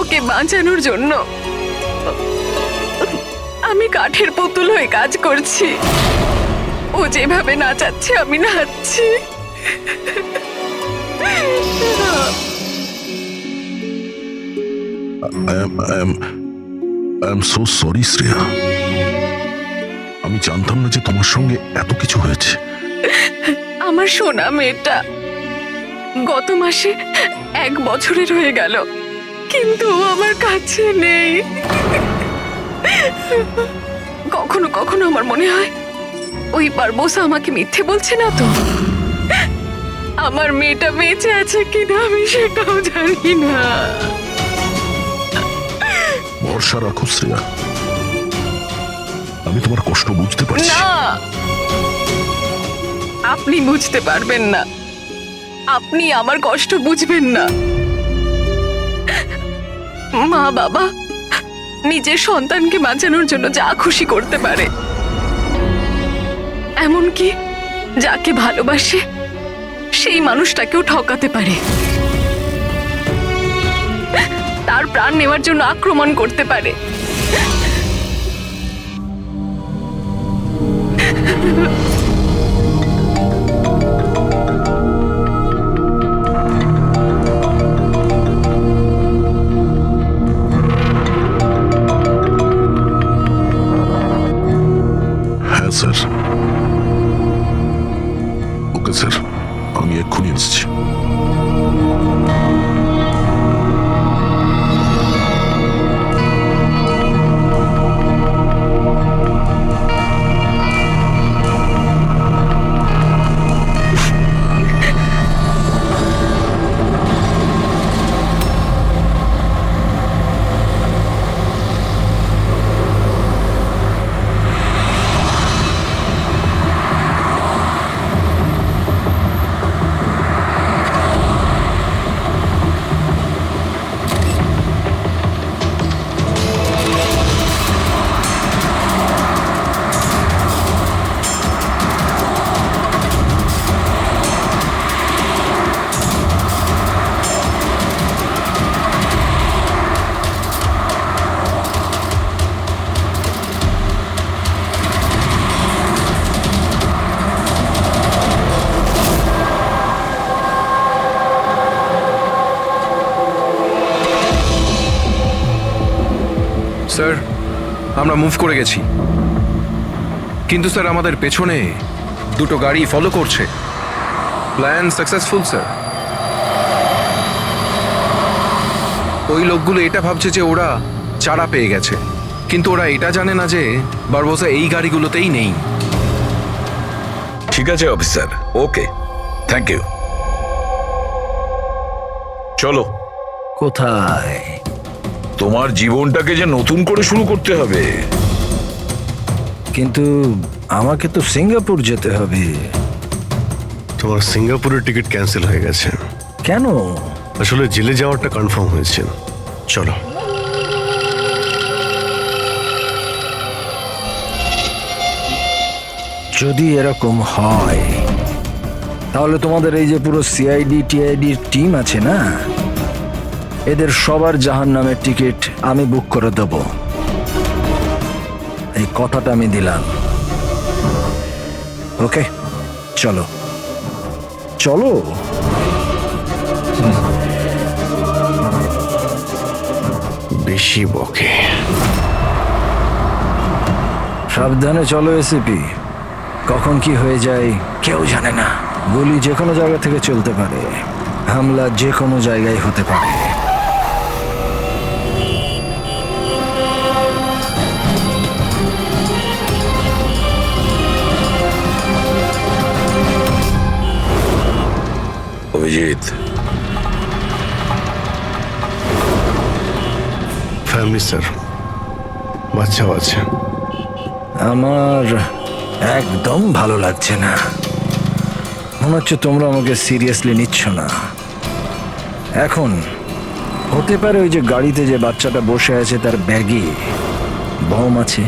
ওকে বাঁচানোর জন্য। আমি কাঠের পুতুল হয়ে কাজ করছি, ও যেভাবে নাচাচ্ছে আমি নাচছি। I am so sorry, Shreya. আমি জানতাম না যে তোমার সঙ্গে এত কিছু হয়েছে। আমার সোনা মেয়েটা গত মাসে 1 বছরের হয়ে গেল, কিন্তু ও আমার কাছে নেই। কখনো কখনো আমার মনে হয় ওই বারবোসা আমাকে মিথ্যে বলছে না তো। আমার মেয়েটা বেঁচে আছে কিনা আমি সেটাও জানি না। ভরসা রাখো শ্রেয়া, আমি তোমার কষ্ট বুঝতে পারছি। না, আপনি বুঝতে পারবেন না, আপনি আমার কষ্ট বুঝবেন না। মা বাবা নিজের সন্তানকে বাঁচানোর জন্য যা খুশি করতে পারে, এমনকি যাকে ভালোবাসে সেই মানুষটাকেও ঠকাতে পারে, তার প্রাণ নেওয়ার জন্য আক্রমণ করতে পারে। হ্যাঁ স্যার, ওকে স্যার, আমি এক্ষুনি আসছি। আমরা মুভ করে গেছি, কিন্তু স্যার আমাদের পেছনে দুটো গাড়ি ফলো করছে। Plan successful sir. ওই লোকগুলো এটা ভাবছে যে ওরা চারা পেয়ে গেছে, কিন্তু ওরা এটা জানে না যে বারবোসা এই গাড়িগুলোতেই নেই। ঠিক আছে অফিসার, ওকে, থ্যাংক ইউ। চলো। কোথায়? তোমার জীবনটাকে যে নতুন করে শুরু করতে হবে। কিন্তু আমাকে তো সিঙ্গাপুর যেতে হবে। তোমার সিঙ্গাপুরের টিকিট ক্যান্সেল হয়ে গেছে। কেন? আসলে জেলে যাওয়াটা কনফার্ম হয়েছে। চলো। যদি এরকম হয় তাহলে তোমাদের এই যে পুরো সিআইডি টিআইডির টিম আছে না, এদের সবার জাহান্নামের টিকিট আমি বুক করে দেব। এই কথাটা আমি দিলাম। ওকে, চলো চলো। বেশি বকে। সাবধানে চলো এসিপি, কখন কি হয়ে যায় কেউ জানে না। গুলি যে কোনো জায়গা থেকে চলতে পারে, হামলা যে কোনো জায়গায় হতে পারে। অভিজিৎ, ফ্যামিলি স্যার, বাচ্চাও আছে। আমার একদম ভালো লাগছে না। মনে হচ্ছে তোমরা আমাকে সিরিয়াসলি নিচ্ছ না। এখন হতে পারে ওই যে গাড়িতে যে বাচ্চাটা বসে আছে তার ব্যাগে বম আছে।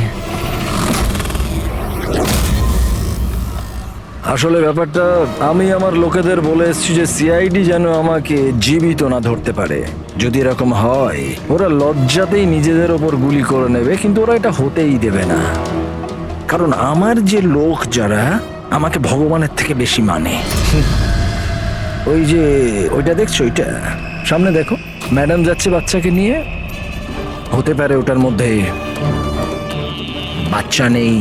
আসলে ব্যাপারটা আমি আমার লোকেদের বলে এসেছি যে সিআইডি যেন আমাকে জীবিত না ধরতে পারে। যদি এরকম হয় ওরা লজ্জাতেই নিজেদের ওপর গুলি করে নেবে, কিন্তু ওরা এটা হতেই দেবে না। কারণ আমার যে লোক যারা আমাকে ভগবানের থেকে বেশি মানে। ওই যে ওইটা দেখছো, ওইটা সামনে দেখো, ম্যাডাম যাচ্ছে বাচ্চাকে নিয়ে। হতে পারে ওটার মধ্যে বাচ্চা নেই,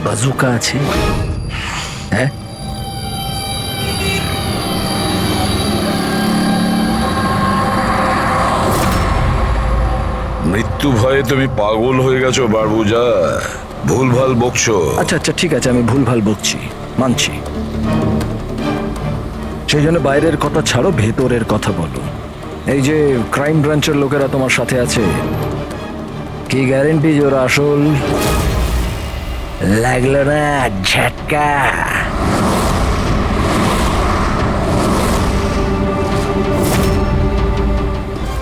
বাজুকা আছে। হ্যাঁ, মৃত্যু ভয়ে তুমি পাগল হয়ে গেছো বারবুজা, ভুলভাল বকছো। আচ্ছা আচ্ছা ঠিক আছে, আমি ভুলভাল বকছি, মানছি। সেই জন্য বাইরের কথা ছাড়ো, ভেতরের কথা বলো। এই যে ক্রাইম ব্রাঞ্চের লোকেরা তোমার সাথে আছে, কি গ্যারেন্টি যে ওরা আসল? লাগলো না ঝটকা?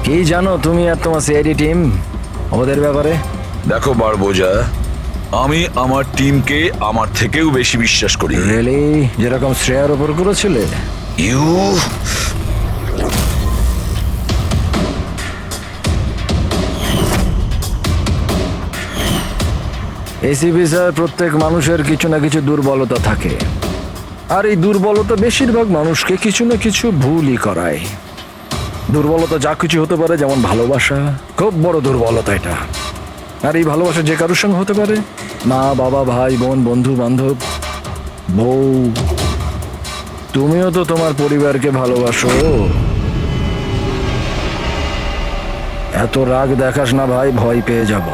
কি জানো তুমি আর তোমার সিআইডি টিম ওদের ব্যাপারে? দেখো বারবোজা, আমি আমার টিমকে আমার থেকেও বেশি বিশ্বাস করি। রিয়েলি? যেরকম শ্রেয়ার ওপর করেছিলে? ইউ এসিপি স্যার, প্রত্যেক মানুষের কিছু না কিছু দুর্বলতা থাকে, আর এই দুর্বলতা বেশিরভাগ মানুষকে কিছু না কিছু ভুলই করায়। দুর্বলতা যা কিছু হতে পারে, যেমন ভালোবাসা, খুব বড় দুর্বলতা এটা। আর এই ভালোবাসা যে কারোর সঙ্গে হতে পারে, মা বাবা, ভাই বোন, বন্ধু বান্ধব, বউ। তুমিও তো তোমার পরিবারকে ভালোবাসো। এত রাগ দেখাস না ভাই, ভয় পেয়ে যাব।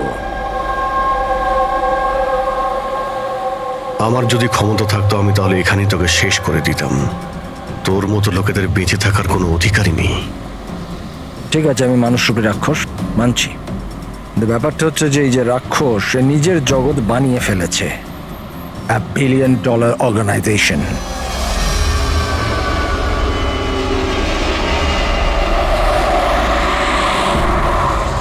আমার যদি ক্ষমতা থাকতো আমি তাহলে এখানেই তোকে শেষ করে দিতাম। তোর মতো লোকেদের বেঁচে থাকার কোনো অধিকারই নেই। ঠিক আছে, আমি মানুষরূপী রাক্ষস মানছি। কিন্তু ব্যাপারটা হচ্ছে যে এই যে রাক্ষস, সে নিজের জগৎ বানিয়ে ফেলেছে, $1 বিলিয়ন অর্গানাইজেশন।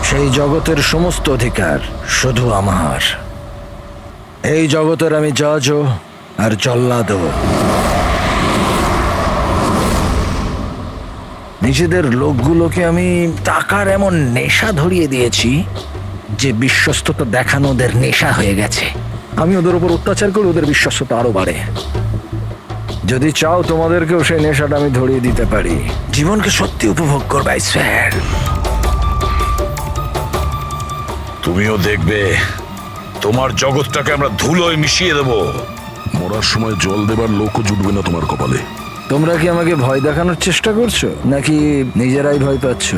সেই জগতের সমস্ত অধিকার শুধু আমার। এই জগতের আমি জজও আর জল্লাদও। নিজেদের লোকগুলোকে আমি টাকার এমন নেশা ধরিয়ে দিয়েছি যে বিশ্বস্ততা দেখানো ওদের নেশা হয়ে গেছে। আমি ওদের উপর অত্যাচার করি, ওদের বিশ্বস্ততা আরো বাড়ে। যদি চাও তোমাদেরকেও সেই নেশাটা আমি ধরিয়ে দিতে পারি। জীবনকে সত্যি উপভোগ করবে স্যার। তুমিও দেখবে তোমার জগৎটাকে আমরা ধুলোয় মিশিয়ে দেবো। মরার সময় জল দেবার লোকও জুটবে না তোমার কপালে। তোমরা কি আমাকে ভয় দেখানোর চেষ্টা করছো নাকি নিজেরাই ভয় পাচ্ছ?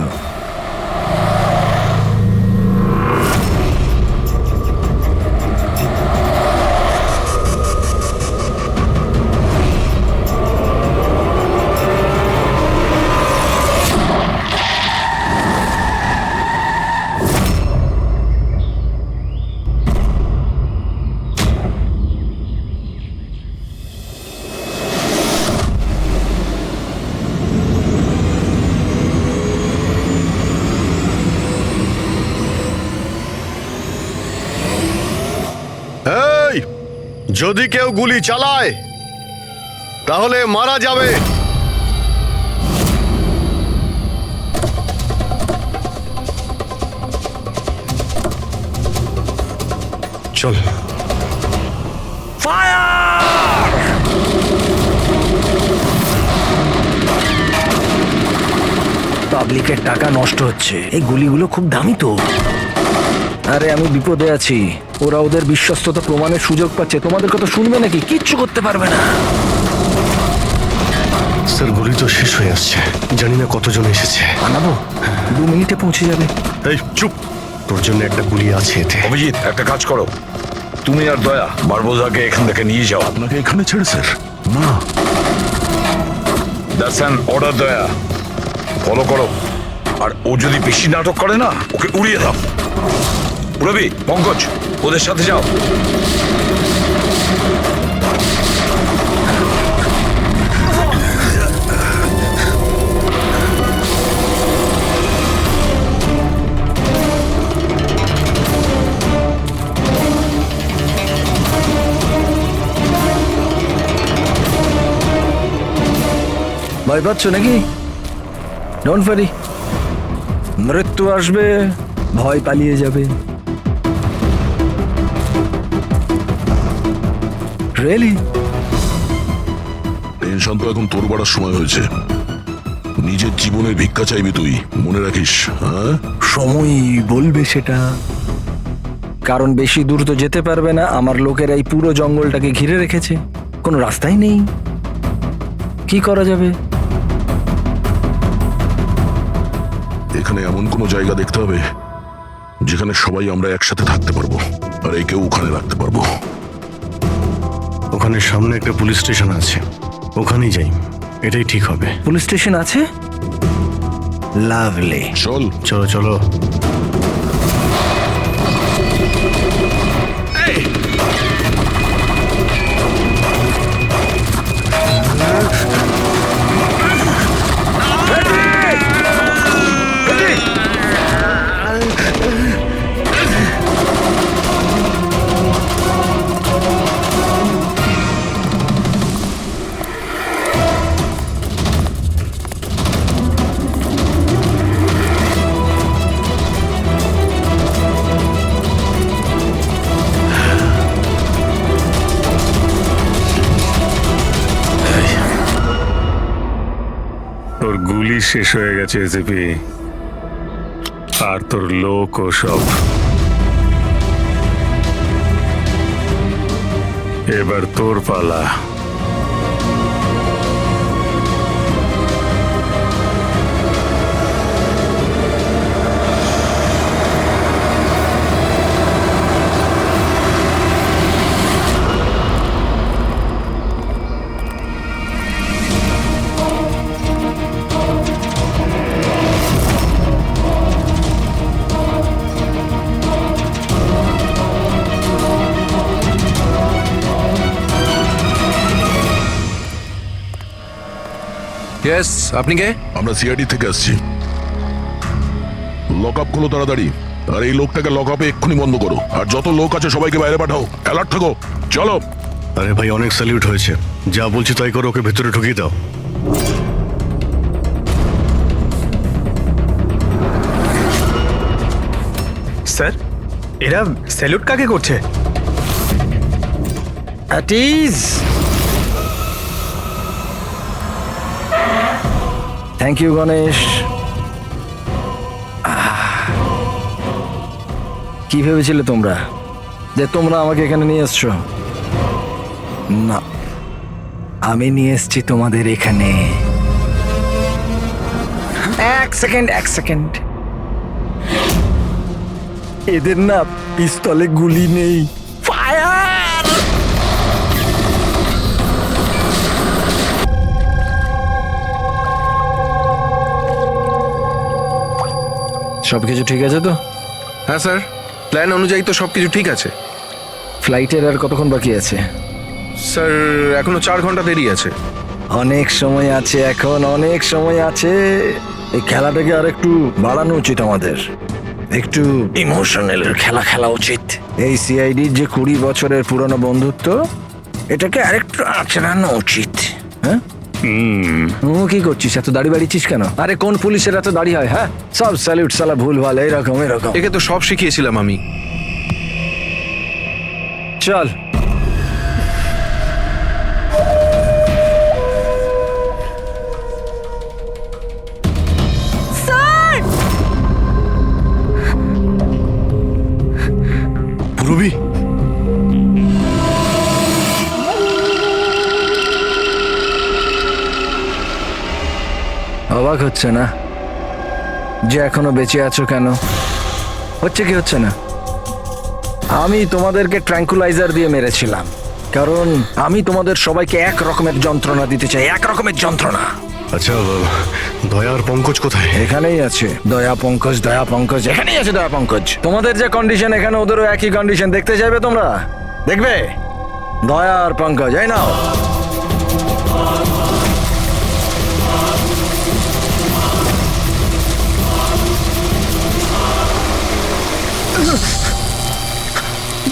এই, যদি কেউ গুলি চালায় তাহলে মারা যাবে। চল। পাবলিকের টাকা নষ্ট হচ্ছে, এই গুলিগুলো খুব দামি তো। আরে আমি বিপদে আছি, ওরা ওদের বিশ্বস্ততা প্রমাণের সুযোগ পাচ্ছে। তোমাদের কথা শুনবে নাকি? কিচ্ছু করতে পারবে না। স্যার, গুলি তো শেষ হয়ে আসছে, জানি না কতজন এসেছে। আনাবো, 2 মিনিটে পৌঁছে যাবে। এই চুপ, তোর জন্য একটা গুলি আছে এতে। অভিজিৎ, একটা কাজ করো, তুমি আর দয়া বারবোজাকে এখান থেকে নিয়ে যাও। আপনাকে এখানে ছেড়ে স্যার? না, দ্যাটস অ্যান অর্ডার। দয়া, ফলো করো। আর ও যদি বেশি নাটক করে না, ওকে উড়িয়ে দাও। রবি, পঙ্কজ, ওদের সাথে যাও। ভয় পাচ্ছ নাকি? ডোন্ট ওয়ারি, মৃত্যু আসবে, ভয় পালিয়ে যাবে। রিয়েলি? টেনশন তো এখন তোর বাড়ার সময় হয়েছে। নিজের জীবনের ভিক্ষা চাইবি তুই, মনে রাখিস। হ্যাঁ, সময় বলবে সেটা। কারণ বেশি দূর তো যেতে পারবে না, আমার লোকেরা এই পুরো জঙ্গলটাকে ঘিরে রেখেছে, কোনো রাস্তাই নেই। কি করা যাবে? এখানে এমন কোনো জায়গা দেখতে হবে যেখানে সবাই আমরা একসাথে থাকতে পারবো, আর একেও ওখানে রাখতে পারবো। ওখানে সামনে একটা পুলিশ স্টেশন আছে, ওখানেই যাই, এটাই ঠিক হবে। পুলিশ স্টেশন আছে? লাভলি, চল। চলো চলো। তোর গুলি শেষ হয়ে গেছে এসিপি, আর তোর লোক ও সব। এবার তোর পালা। ইয়েস, আপনি কে? আমরা সিআইডি থেকে আসছি। লক আপ করো তাড়াতাড়ি, আর এই লোকটাকে লক আপে এক্ষুনি বন্ধ করো, আর যত লোক আছে সবাইকে বাইরে পাঠাও। অ্যালার্ট থাকো, চলো। আরে ভাই, অনেক স্যালিউট হয়েছে, যা বলছি তাই করো, ওকে ভেতরে ঢুকিয়ে দাও। স্যার, এরা স্যালুট কাকে করছে? Thank you, Ganesh. কি ভেবেছিলে তোমরা যে তোমরা আমাকে এখানে নিয়ে এসছো? না, আমি নিয়ে এসছি তোমাদের এখানে। এক সেকেন্ড, এদের না পিস্তলে গুলি নেই। ফায়ার! সবকিছু ঠিক আছে তো? হ্যাঁ স্যার, প্ল্যান অনুযায়ী তো সবকিছু ঠিক আছে। ফ্লাইটের আর কতক্ষণ বাকি আছে? স্যার এখনো 4 ঘন্টা দেরি আছে। অনেক সময় আছে, এখন অনেক সময় আছে। এই খেলাটাকে আর একটু বাড়ানো উচিত আমাদের, একটু ইমোশনাল খেলা খেলা উচিত। এই সিআইডির যে 20 বছরের পুরনো বন্ধুত্ব, এটাকে আরেকটু আচড়ানো উচিত। হ্যাঁ, কি করছিস? এত দাড়ি বাড়িছিস কেন? আরে কোন পুলিশের এত দাড়ি হয়? হ্যাঁ, সব স্যালিউট সালা ভুল ভাল এরকম। একে তো সব শিখিয়েছিলাম আমি। চল। পূরবী, অবাক হচ্ছে না যে এখনো বেঁচে আছো? কেন হচ্ছে কি হচ্ছে না? আমি তোমাদেরকে ট্র্যাঙ্কুলাইজার দিয়ে মেরেছিলাম, কারণ আমি তোমাদের সবাইকে এক রকমের যন্ত্রণা দিতে চাই, এক রকমের যন্ত্রণা। আচ্ছা, দয়া আর পঙ্কজ কোথায়? এখানেই আছে দয়া পঙ্কজ, এখানেই আছে দয়া পঙ্কজ। তোমাদের যে কন্ডিশন, এখানে ওদেরও একই কন্ডিশন। দেখতে চাইবে তোমরা? দেখবে? দয়া আর পঙ্কজ, এই নাও।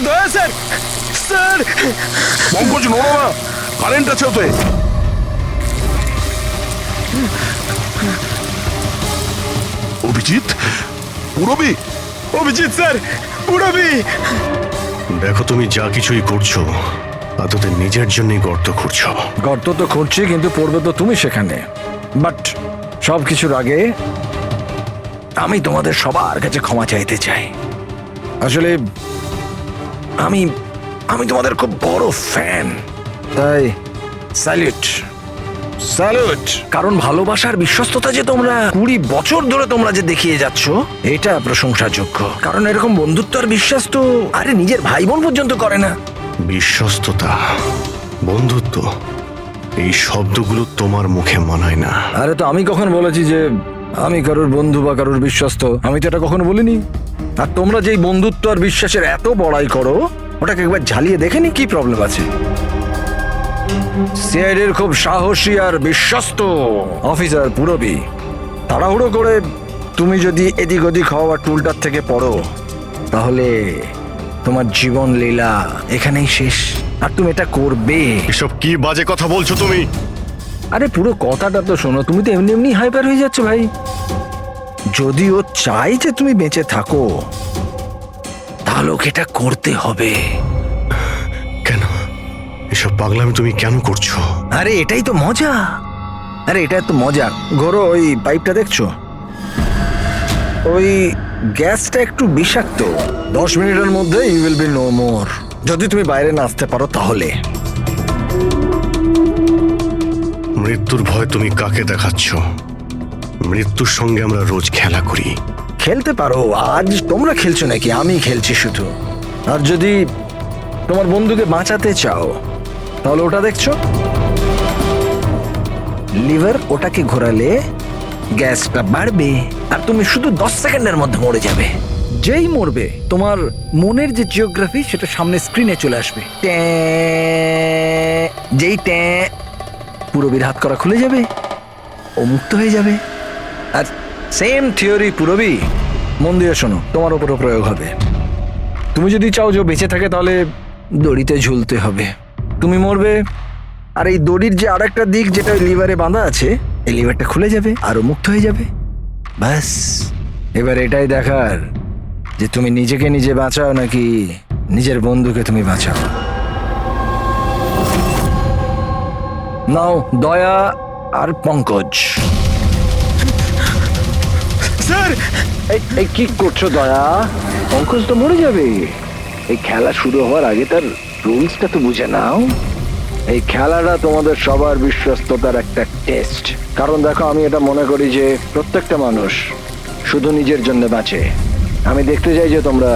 দয়া স্যার, স্যার পঙ্কজ নড়ো না, কারেন্ট আছে ওতে। অভিজিৎ, পূরবী। অভিজিৎ স্যার, পূরবী। দেখো, তুমি যা কিছুই করছো তা তোদের নিজের জন্যই গর্ত খুঁড়ছো। গর্ত তো খুঁড়ছি, কিন্তু পড়বে তো তুমি সেখানে। বাট সব কিছুর আগে আমি তোমাদের সবার কাছে ক্ষমা চাইতে চাই। আসলে আমি আমি তোমাদের খুব বড় ফ্যান, তাই স্যালুট। কারণ ভালোবাসার বিশ্বস্ততা যে তোমরা 20 বছর ধরে তোমরা যে দেখিয়ে যাচ্ছ, এটা প্রশংসাযোগ্য। কারণ এরকম বন্ধুত্ব আর বিশ্বাস তো আরে নিজের ভাই বোন পর্যন্ত করে না। বিশ্বস্ততা, বন্ধুত্ব, এই শব্দগুলো তোমার মুখে মানায় না। আরে তো আমি কখন বলেছি যে আমি কারোর বন্ধু বা কারোর বিশ্বস্ত? আমি তো এটা কখনো বলিনি। আর তোমরা যেই বন্ধুত্ব আর বিশ্বাসের এত বড়াই করো, ওটাকে একবার ঝালিয়ে দেখেনি কি প্রবলেম আছে? সিআইডির খুব সাহসী আর বিশ্বস্ত অফিসার পূরবী, তাড়াহুড়ো করে তুমি যদি এদিক ওদিক হওয়া টুলটার থেকে পড়ো, তাহলে তোমার জীবন লীলা এখানেই শেষ। আর তুমি এটা করবে। এসব কি বাজে কথা বলছো তুমি? আরে পুরো কথাটা তো শোনো। তুমি তো এমনি এমনি হাইপার হয়ে যাচ্ছ ভাই। যদি ও চাই যে তুমি বেঁচে থাকো, তাহলে ওকে এটা করতে হবে। কেন এসব পাগলামি তুমি কেন করছো? আরে এটাই তো মজা। এটা তো মজা। ঘোরো, ওই পাইপটা দেখছো? ওই গ্যাসটা একটু বিষাক্ত। 10 মিনিটের মধ্যে you will be no more. যদি তুমি বাইরে না আসতে পারো তাহলে। মৃত্যুর ভয় তুমি কাকে দেখাচ্ছ? মৃত্যুর সঙ্গে আমরা রোজ খেলা করি। খেলতে পারো, আজ তোমরা খেলছো নাকি? আমি খেলছি শুধু। আর যদি তোমার বন্ধুকে বাঁচাতে চাও, তাহলে ওটা দেখছো লিভার, ওটাকে ঘোরালে গ্যাসটা বাড়বে আর তুমি শুধু 10 সেকেন্ডের মধ্যে মরে যাবে। যেই মরবে, তোমার মনের যে জিওগ্রাফি সেটা সামনে স্ক্রিনে চলে আসবে। যেই পূরবীর হাত করা খুলে যাবে, ও মুক্ত হয়ে যাবে। আর সেম থিওরি পূরবী, মন দিয়ে শোনো, তোমার উপরও প্রয়োগ হবে। তুমি যদি চাও যে বেঁচে থাকে, তাহলে দড়িতে ঝুলতে হবে। তুমি মরবে, আর এই দড়ির যে আরেকটা দিক যেটা লিভারে বাঁধা আছে, এই লিভারটা খুলে যাবে আর ও মুক্ত হয়ে যাবে। ব্যাস, এবার এটাই দেখার যে তুমি নিজেকে নিজে বাঁচাও নাকি নিজের বন্ধুকে তুমি বাঁচাও। নাও দয়া আর পঙ্কজ। স্যার এই কি করছো দয়া? পঙ্কজ তো মরে যাবে। এই খেলা শুরু হওয়ার আগে তার রুলসটা তো বুঝে নাও। এই খেলাটা তোমাদের সবার বিশ্বস্ততার একটা টেস্ট। কারণ দেখো, আমি এটা মনে করি যে প্রত্যেকটা মানুষ শুধু নিজের জন্য বাঁচে। আমি দেখতে চাই যে তোমরা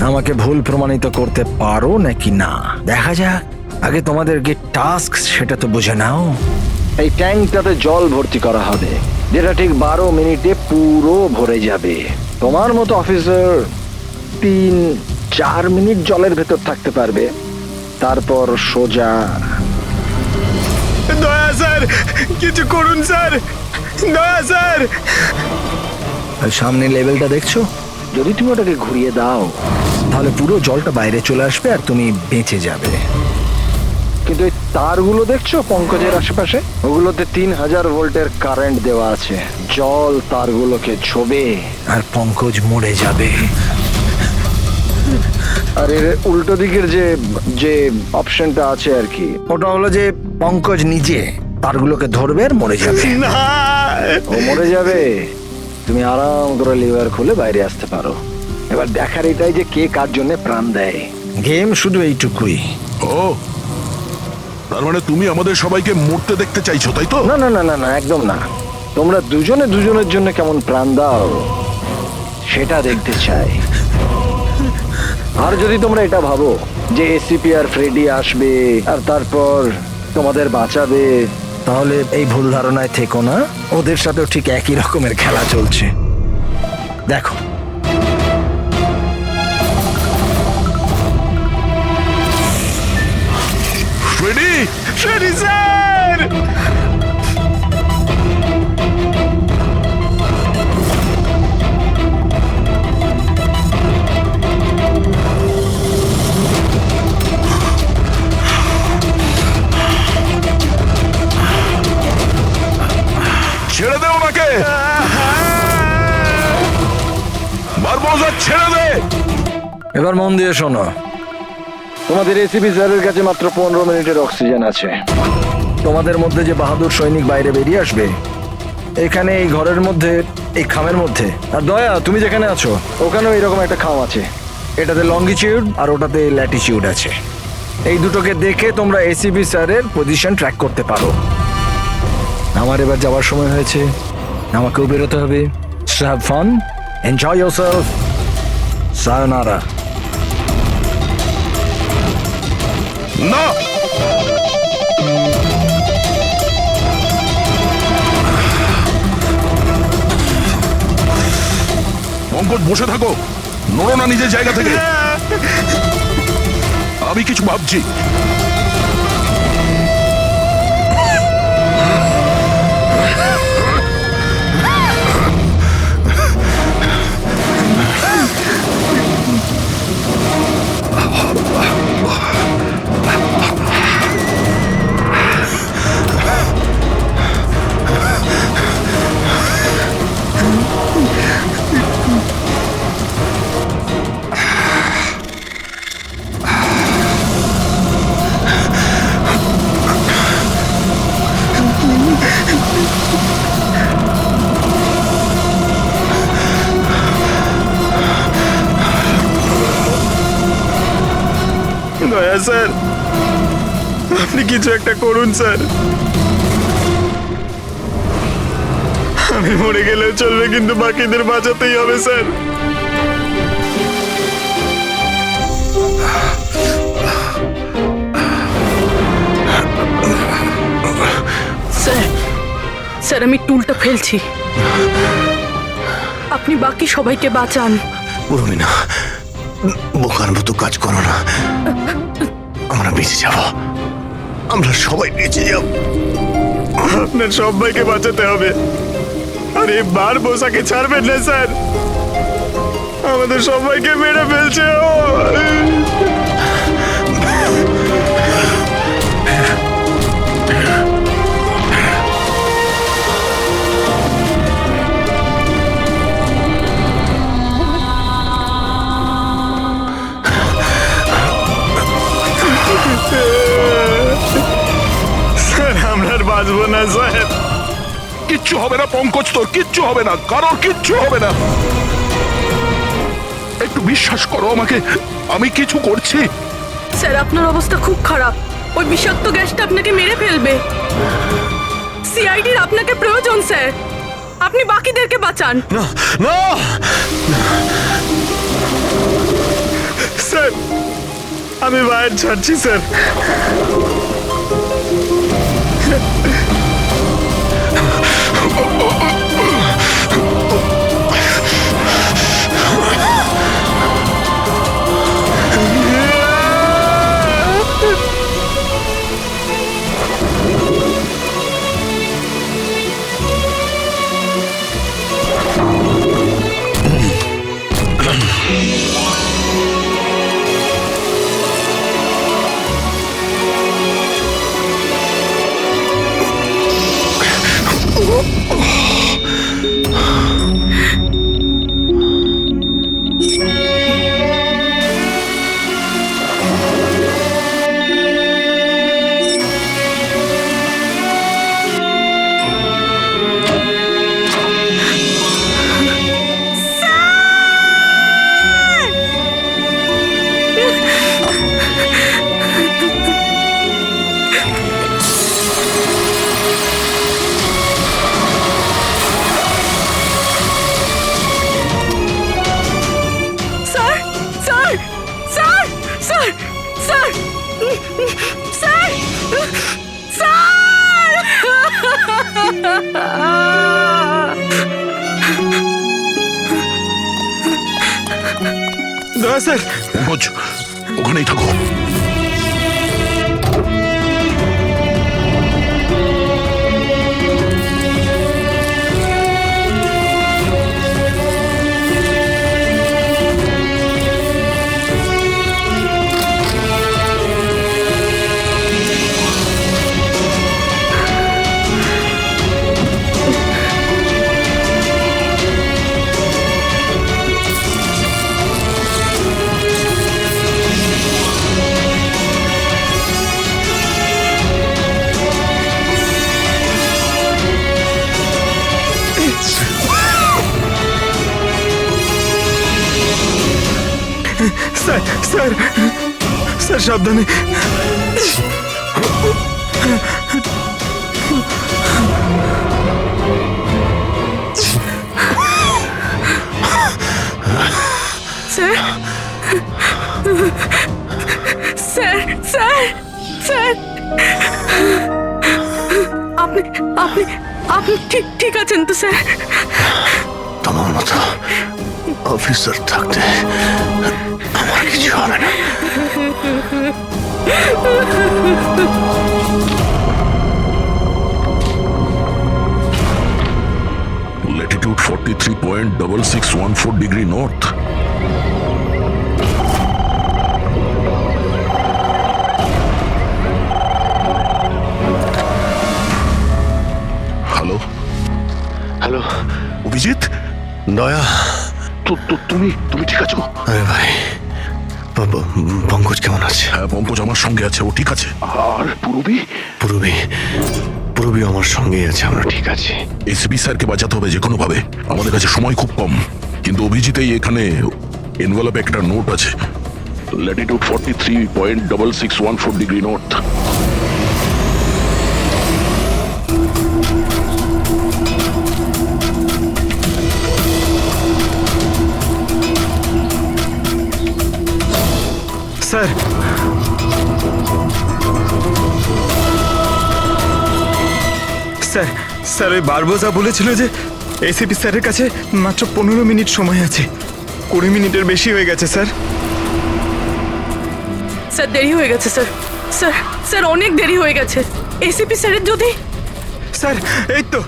আমাকে ভুল প্রমাণিত করতে পারো নাকি না। দেখা যাক। আগে তোমাদেরকে টাস্ক সেটা তো বুঝে নাও। এই ট্যাঙ্কটাতে জল ভর্তি করা হবে, যেটা ঠিক 12 মিনিটে পুরো ভরে যাবে। তোমার মতো অফিসার 3-4 মিনিট জলের ভেতর থাকতে পারবে, তারপর সোজা। দয়া স্যার, কিছু করুন স্যার, দয়া স্যার। সামনে লেভেলটা দেখছো? যদি তুমি ওটাকে ঘুরিয়ে দাও তাহলে পুরো জলটা বাইরে চলে আসবে আর তুমি বেঁচে যাবে। কিন্তু এই তারগুলো দেখছো পঙ্কজের আশেপাশে, ওগুলোতে 3000 ভোল্টের কারেন্ট দেওয়া আছে। জল তারগুলোকে ছোবে আর পঙ্কজ মরে যাবে। আর এর উল্টো দিকের যে অপশনটা আছে আর কি, ওটা হলো যে পঙ্কজ নিজে তারগুলোকে ধরবে আর মরে যাবে। ও মরে যাবে, তুমি আরাম করে লিভার খুলে বাইরে আসতে পারো। এবার দেখার এটাই যে কে কার জন্য প্রাণ দেয়। গেম শুধু এইটুকুই। ও, তার মানে তুমি আমাদের সবাইকে মরতে দেখতে চাইছো, তাই তো? না না না না না, একদম না। তোমরা দুজনে দুজনের জন্য কেমন প্রাণ দাও সেটা দেখতে চাই। আর যদি তোমরা এটা ভাবো যে এসিপি আর ফ্রেডি আসবে আর তারপর তোমাদের বাঁচাবে, তাহলে এই ভুল ধারণায় থেকো না। ওদের সাথেও ঠিক একই রকমের খেলা চলছে। দেখো, ফ্রেডি, ফ্রেডি স্যার! ছেড়ে দে ওনাকে, বারবোজা ছেড়ে দে। এবার মন দিয়ে শোনো। তোমাদের এসিপি স্যারের কাছে মাত্র 15 মিনিটের অক্সিজেন আছে। তোমাদের মধ্যে যে বাহাদুর সৈনিক বাইরে বেরিয়ে আসবে, এখানে এই ঘরের মধ্যে, এই খামের মধ্যে। আর দয়া, তুমি যেখানে আছো ওখানেও এরকম একটা খাম আছে। এটাতে লঙ্গিটিউড আর ওটাতে ল্যাটিটিউড আছে। এই দুটোকে দেখে তোমরা এসিপি স্যারের পজিশন ট্র্যাক করতে পারো। আমার এবার যাওয়ার সময় হয়েছে, আমাকেও বেরোতে হবে। So have fun, enjoy yourself, sayonara. না, পঙ্কজ বসে থাকো, নড়ো না নিজের জায়গা থেকে। আমি কিছু ভাবছি। দয়া স্যার, আপনি কিছু একটা করুন স্যার। আমি মরে গেলেও চলবে, কিন্তু বাকিদের বাঁচাতেই হবে স্যার। স্যার, স্যার আমি টুলটা ফেলছি, আপনি বাকি সবাইকে বাঁচান। রুমিনা, বোকার মতো কাজ করো না। আমরা বেঁচে যাব, আমরা সবাই বেঁচে যাব। আপনার সবাইকে বাঁচাতে হবে। আর এবার বোসাকে ছাড়বেন না স্যার, আমাদের সবাইকে মেরে ফেলছে ও। স্যার আমরা আর বাঁচবো না স্যার, কিচ্ছু হবে না পঙ্কজ, তোর কিচ্ছু হবে না, কারোর কিচ্ছু হবে না। একটু বিশ্বাস করো আমাকে, আমি কিছু করছি। স্যার আপনার অবস্থা খুব খারাপ, ওই বিষাক্ত গ্যাসটা আপনাকে মেরে ফেলবে। সিআইডির আপনাকে প্রয়োজন স্যার, আপনি বাকিদেরকে বাঁচান। না না স্যার আমি বাইরে ছাড়ছি স্যার। দয়া স্যার। পঙ্কজ ওখানেই থাকো। স্যার স্যার স্যার সাবধানে। স্যার স্যার স্যার স্যার আপনি আপনি আপনি ঠিক ঠিক আছেন তো স্যার? তোমার মতো অফিসার থাকতে আমার কিছু হবে না। Latitude 43.6614 degree north. Hello hello Abhijit, দয়া, তুমি তুমি ঠিক আছো? আরে ভাই পঙ্কজ কেমন আছে? হ্যাঁ পঙ্কজ আমার সঙ্গে আছে, ও ঠিক আছে। আর পূরবী? পূরবী পূরবী আমার সঙ্গেই আছে, আমরা ঠিক আছি। এসপি স্যারকে বাঁচাতে হবে যে কোনো ভাবে, আমাদের কাছে সময় খুব কম। কিন্তু অভিজিতেই এখানে এনভেলপে একটা নোট আছে, Latitude 43.6614 degree north. Sir sir sir ওই বারবোজা বলেছিল যে এসিপি স্যারের কাছে মাত্র 15 মিনিট সময় আছে। 20 মিনিটের বেশি হয়ে গেছে স্যার। স্যার দেরি হয়ে গেছে স্যার, স্যার স্যার অনেক দেরি হয়ে গেছে। এসিপি স্যারের যদি স্যার এই তো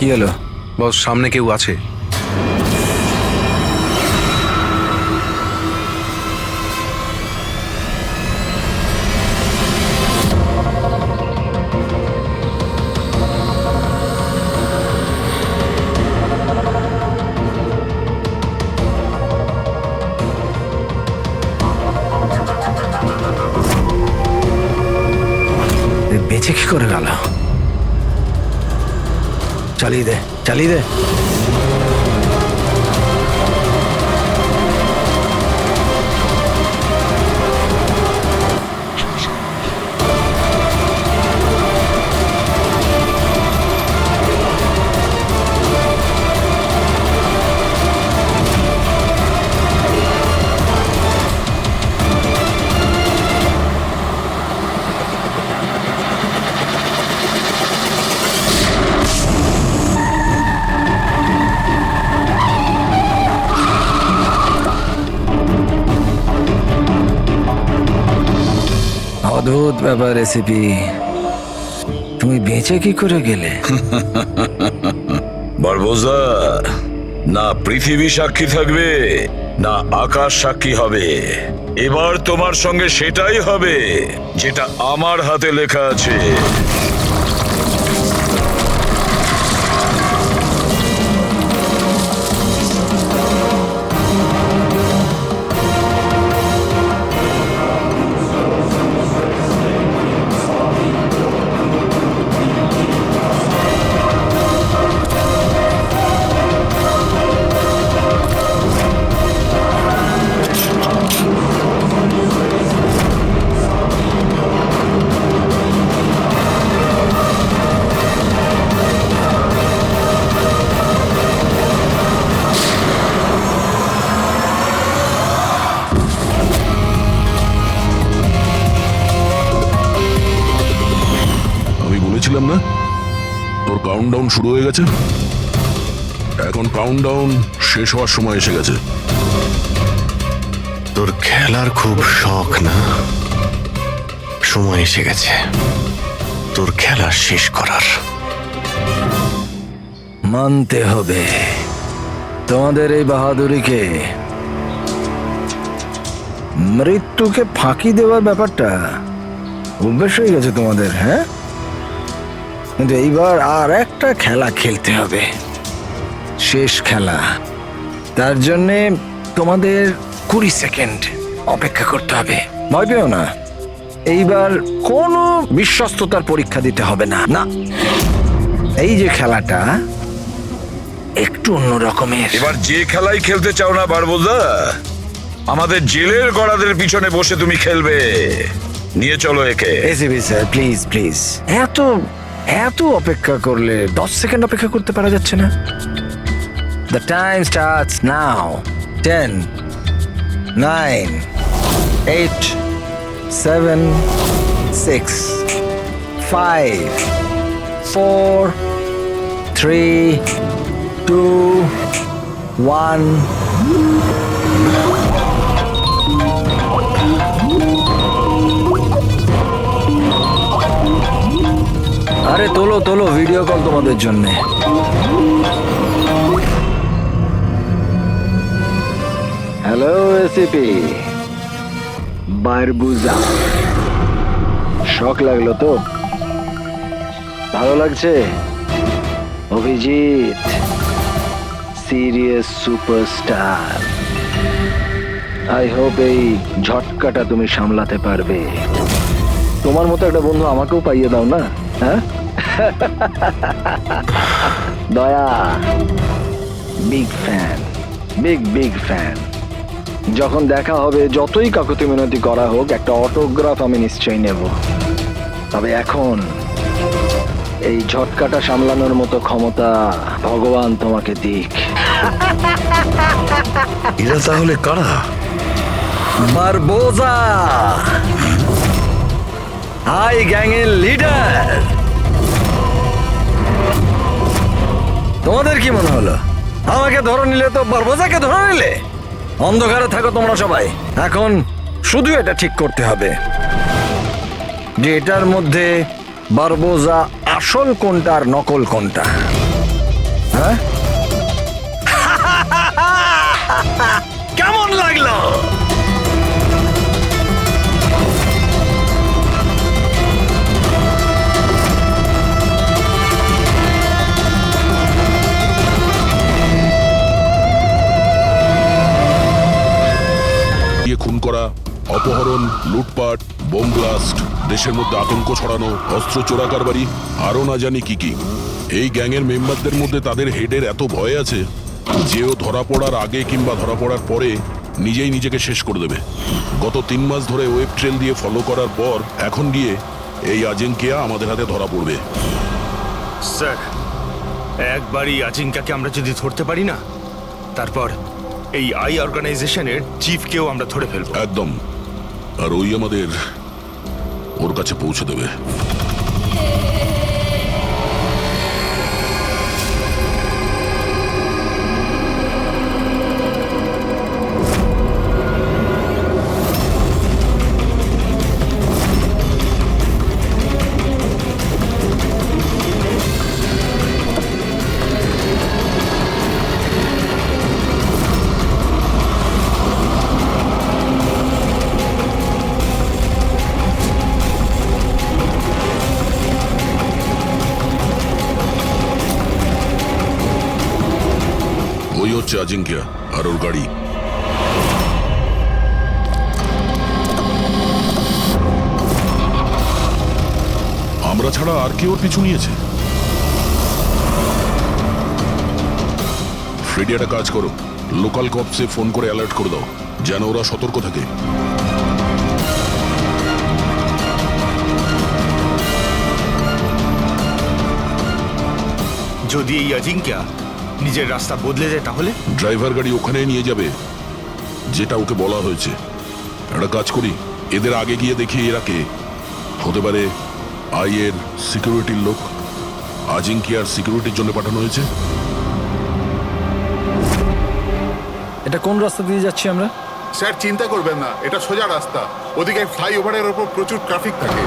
কি হলো? বস, সামনে কেউ আছে। বেঁচে কি করে গেল? চালিয়ে দে, চালিয়ে দে। অদ্ভুত ব্যাপার রেসিপি, তুমি বেঁচে কি করে গেলে? বারবোজা, না পৃথিবী সাক্ষী থাকবে না আকাশ সাক্ষী হবে। এবার তোমার সঙ্গে সেটাই হবে যেটা আমার হাতে লেখা আছে। বলেছিলাম না তোর কাউন্টডাউন শুরু হয়ে গেছে। এখন কাউন্টডাউন শেষ হওয়ার সময় এসে গেছে। তোর খেলার খুব শখ না? সময় এসে গেছে তোর খেলা শেষ করার। মানতে হবে তোমাদের এই বাহাদুরিকে। মৃত্যুকে ফাঁকি দেওয়ার ব্যাপারটা অভ্যেস হয়ে গেছে তোমাদের, হ্যাঁ? কিন্তু এইবার আর একটা খেলা খেলতে হবে, শেষ খেলা। তার জন্যে তোমাদের 20 সেকেন্ড অপেক্ষা করতে হবে। ভয় পেও না, এইবার কোনো বিশ্বস্ততার পরীক্ষা দিতে হবে না। না, এই যে খেলাটা একটু অন্য রকমের। এবার যে খেলাই খেলতে চাও না বারবোজা, আমাদের জেলের গড়াদের পিছনে বসে তুমি খেলবে। নিয়ে চলো একে। এসিবি স্যার, প্লিজ প্লিজ, এত অপেক্ষা করলে 10 সেকেন্ড অপেক্ষা করতে পারা যাচ্ছে না? The time starts now. 10, 9, 8, 7, 6, 5, 4, 3, 2, 1. আরে তোলো তোলো, ভিডিও কল তোমাদের জন্য। হ্যালো এসিপি বারবুজা, শখ লাগলো তো? ভালো লাগছে? Abhijit serious superstar. I hope এই ঝটকাটা তুমি সামলাতে পারবে। তোমার মতো একটা বন্ধু আমাকেও পাইয়ে দাও না, হ্যাঁ? দয়া বিগ ফ্যান, বিগ ফ্যান। যখন দেখা হবে, যতই কাকুতি মিনতি করা হোক, একটা অটোগ্রাফ আমি নিশ্চয়ই নেব। তবে এখন এই ঝটকাটা সামলানোর মতো ক্ষমতা ভগবান তোমাকে দিক। এরা তাহলে কারা? বারবোজা, হাই গ্যাং এর লিডার। তোমাদের কি মনে হলো আমাকে ধরে নিলে তো বারবোজাকে ধরে নিলে? অন্ধকারে থাকো তোমরা সবাই। এখন শুধু এটা ঠিক করতে হবে যে এটার মধ্যে বারবোজা আসল কোনটা আর নকল কোনটা। হ্যাঁ, কেমন লাগলো? খুন করা, অপহরণ, লুটপাট, বোম ব্লাস্ট, দেশের মধ্যে আতঙ্ক ছড়ানো, অস্ত্র চোরা কারবারি, আরো না জানি কি কি। এই গ্যাংয়ের মেম্বারদের মধ্যে তাদের হেডের এত ভয় আছে যে ও ধরা পড়ার আগে কিংবা ধরা পড়ার পরে নিজেই নিজেকে শেষ করে দেবে। গত 3 মাস ধরে ওয়েব ট্রেল দিয়ে ফলো করার পর এখন গিয়ে এই আজিঙ্কিয়া আমাদের হাতে ধরা পড়বে। স্যার, একবারই আজিঙ্কাকে আমরা যদি ধরতে পারি না, তারপর এই আই অর্গানাইজেশনের চিফকেও আমরা ধরে ফেলবো। একদম। আর ওই আমাদের ওর কাছে পৌঁছে দেবে। ওই হচ্ছে আজিঙ্কিয়া আর ওর গাড়ি। আমরা ছাড়া আর কেউ ওর পিছু নিয়েছে। ফ্রেডি, একটা কাজ করো, লোকাল কপসে ফোন করে অ্যালার্ট করে দাও যেন ওরা সতর্ক থাকে। যদি এই আজিঙ্কা নিজের রাস্তা বদলে যায় তাহলে? ড্রাইভার গাড়ি ওখানে নিয়ে যাবে যেটা ওকে বলা হয়েছে। একটা কাজ করি, এদের আগে গিয়ে দেখি এরা কে হতে পারে। আইয়ের সিকিউরিটির লোক, আজিঙ্কিয়ার সিকিউরিটির জন্য পাঠানো হয়েছে। এটা কোন রাস্তা দিয়ে যাচ্ছি আমরা? স্যার চিন্তা করবেন না, এটা সোজা রাস্তা। ওদিকে ফ্লাইওভারের ওপর প্রচুর ট্রাফিক থাকে।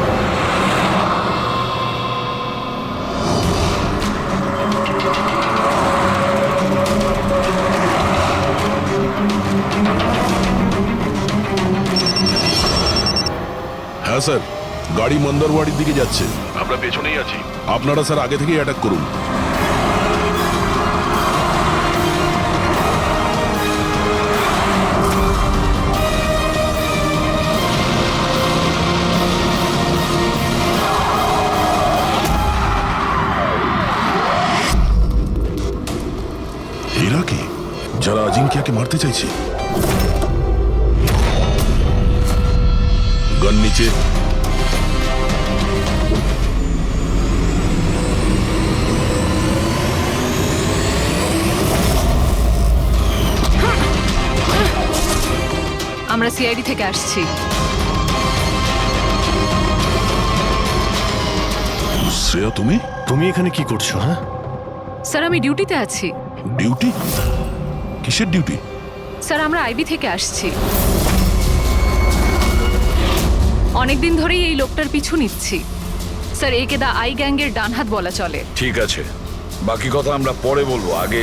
হ্যাঁ স্যার, গাড়ি মন্দারওয়াড়ির দিকে যাচ্ছে। আমরা পেছনেই আছি। আপনারা স্যার আগে থেকেই অ্যাটাক করুন। এরা কি যারা আজিঙ্কিয়াকে মারতে চাইছে? গান নিচে। আমরা সিআইডি থেকে আসছি। শ্রেয়া, তুমি তুমি এখানে কি করছো? হ্যাঁ স্যার, আমি ডিউটিতে আছি। ডিউটি? কিসের ডিউটি? স্যার, আমরা আইবি থেকে আসছি। অনেকদিন ধরেই এই লোকটার পিছু নিচ্ছি। স্যার, একে দা আই গ্যাংয়ের ডান হাত বলা চলে। ঠিক আছে, বাকি কথা আমরা পরে বলবো। আগে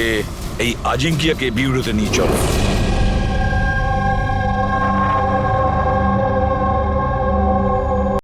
এই আজিঙ্কিয়াকে বিউরোতে নিয়ে চলো।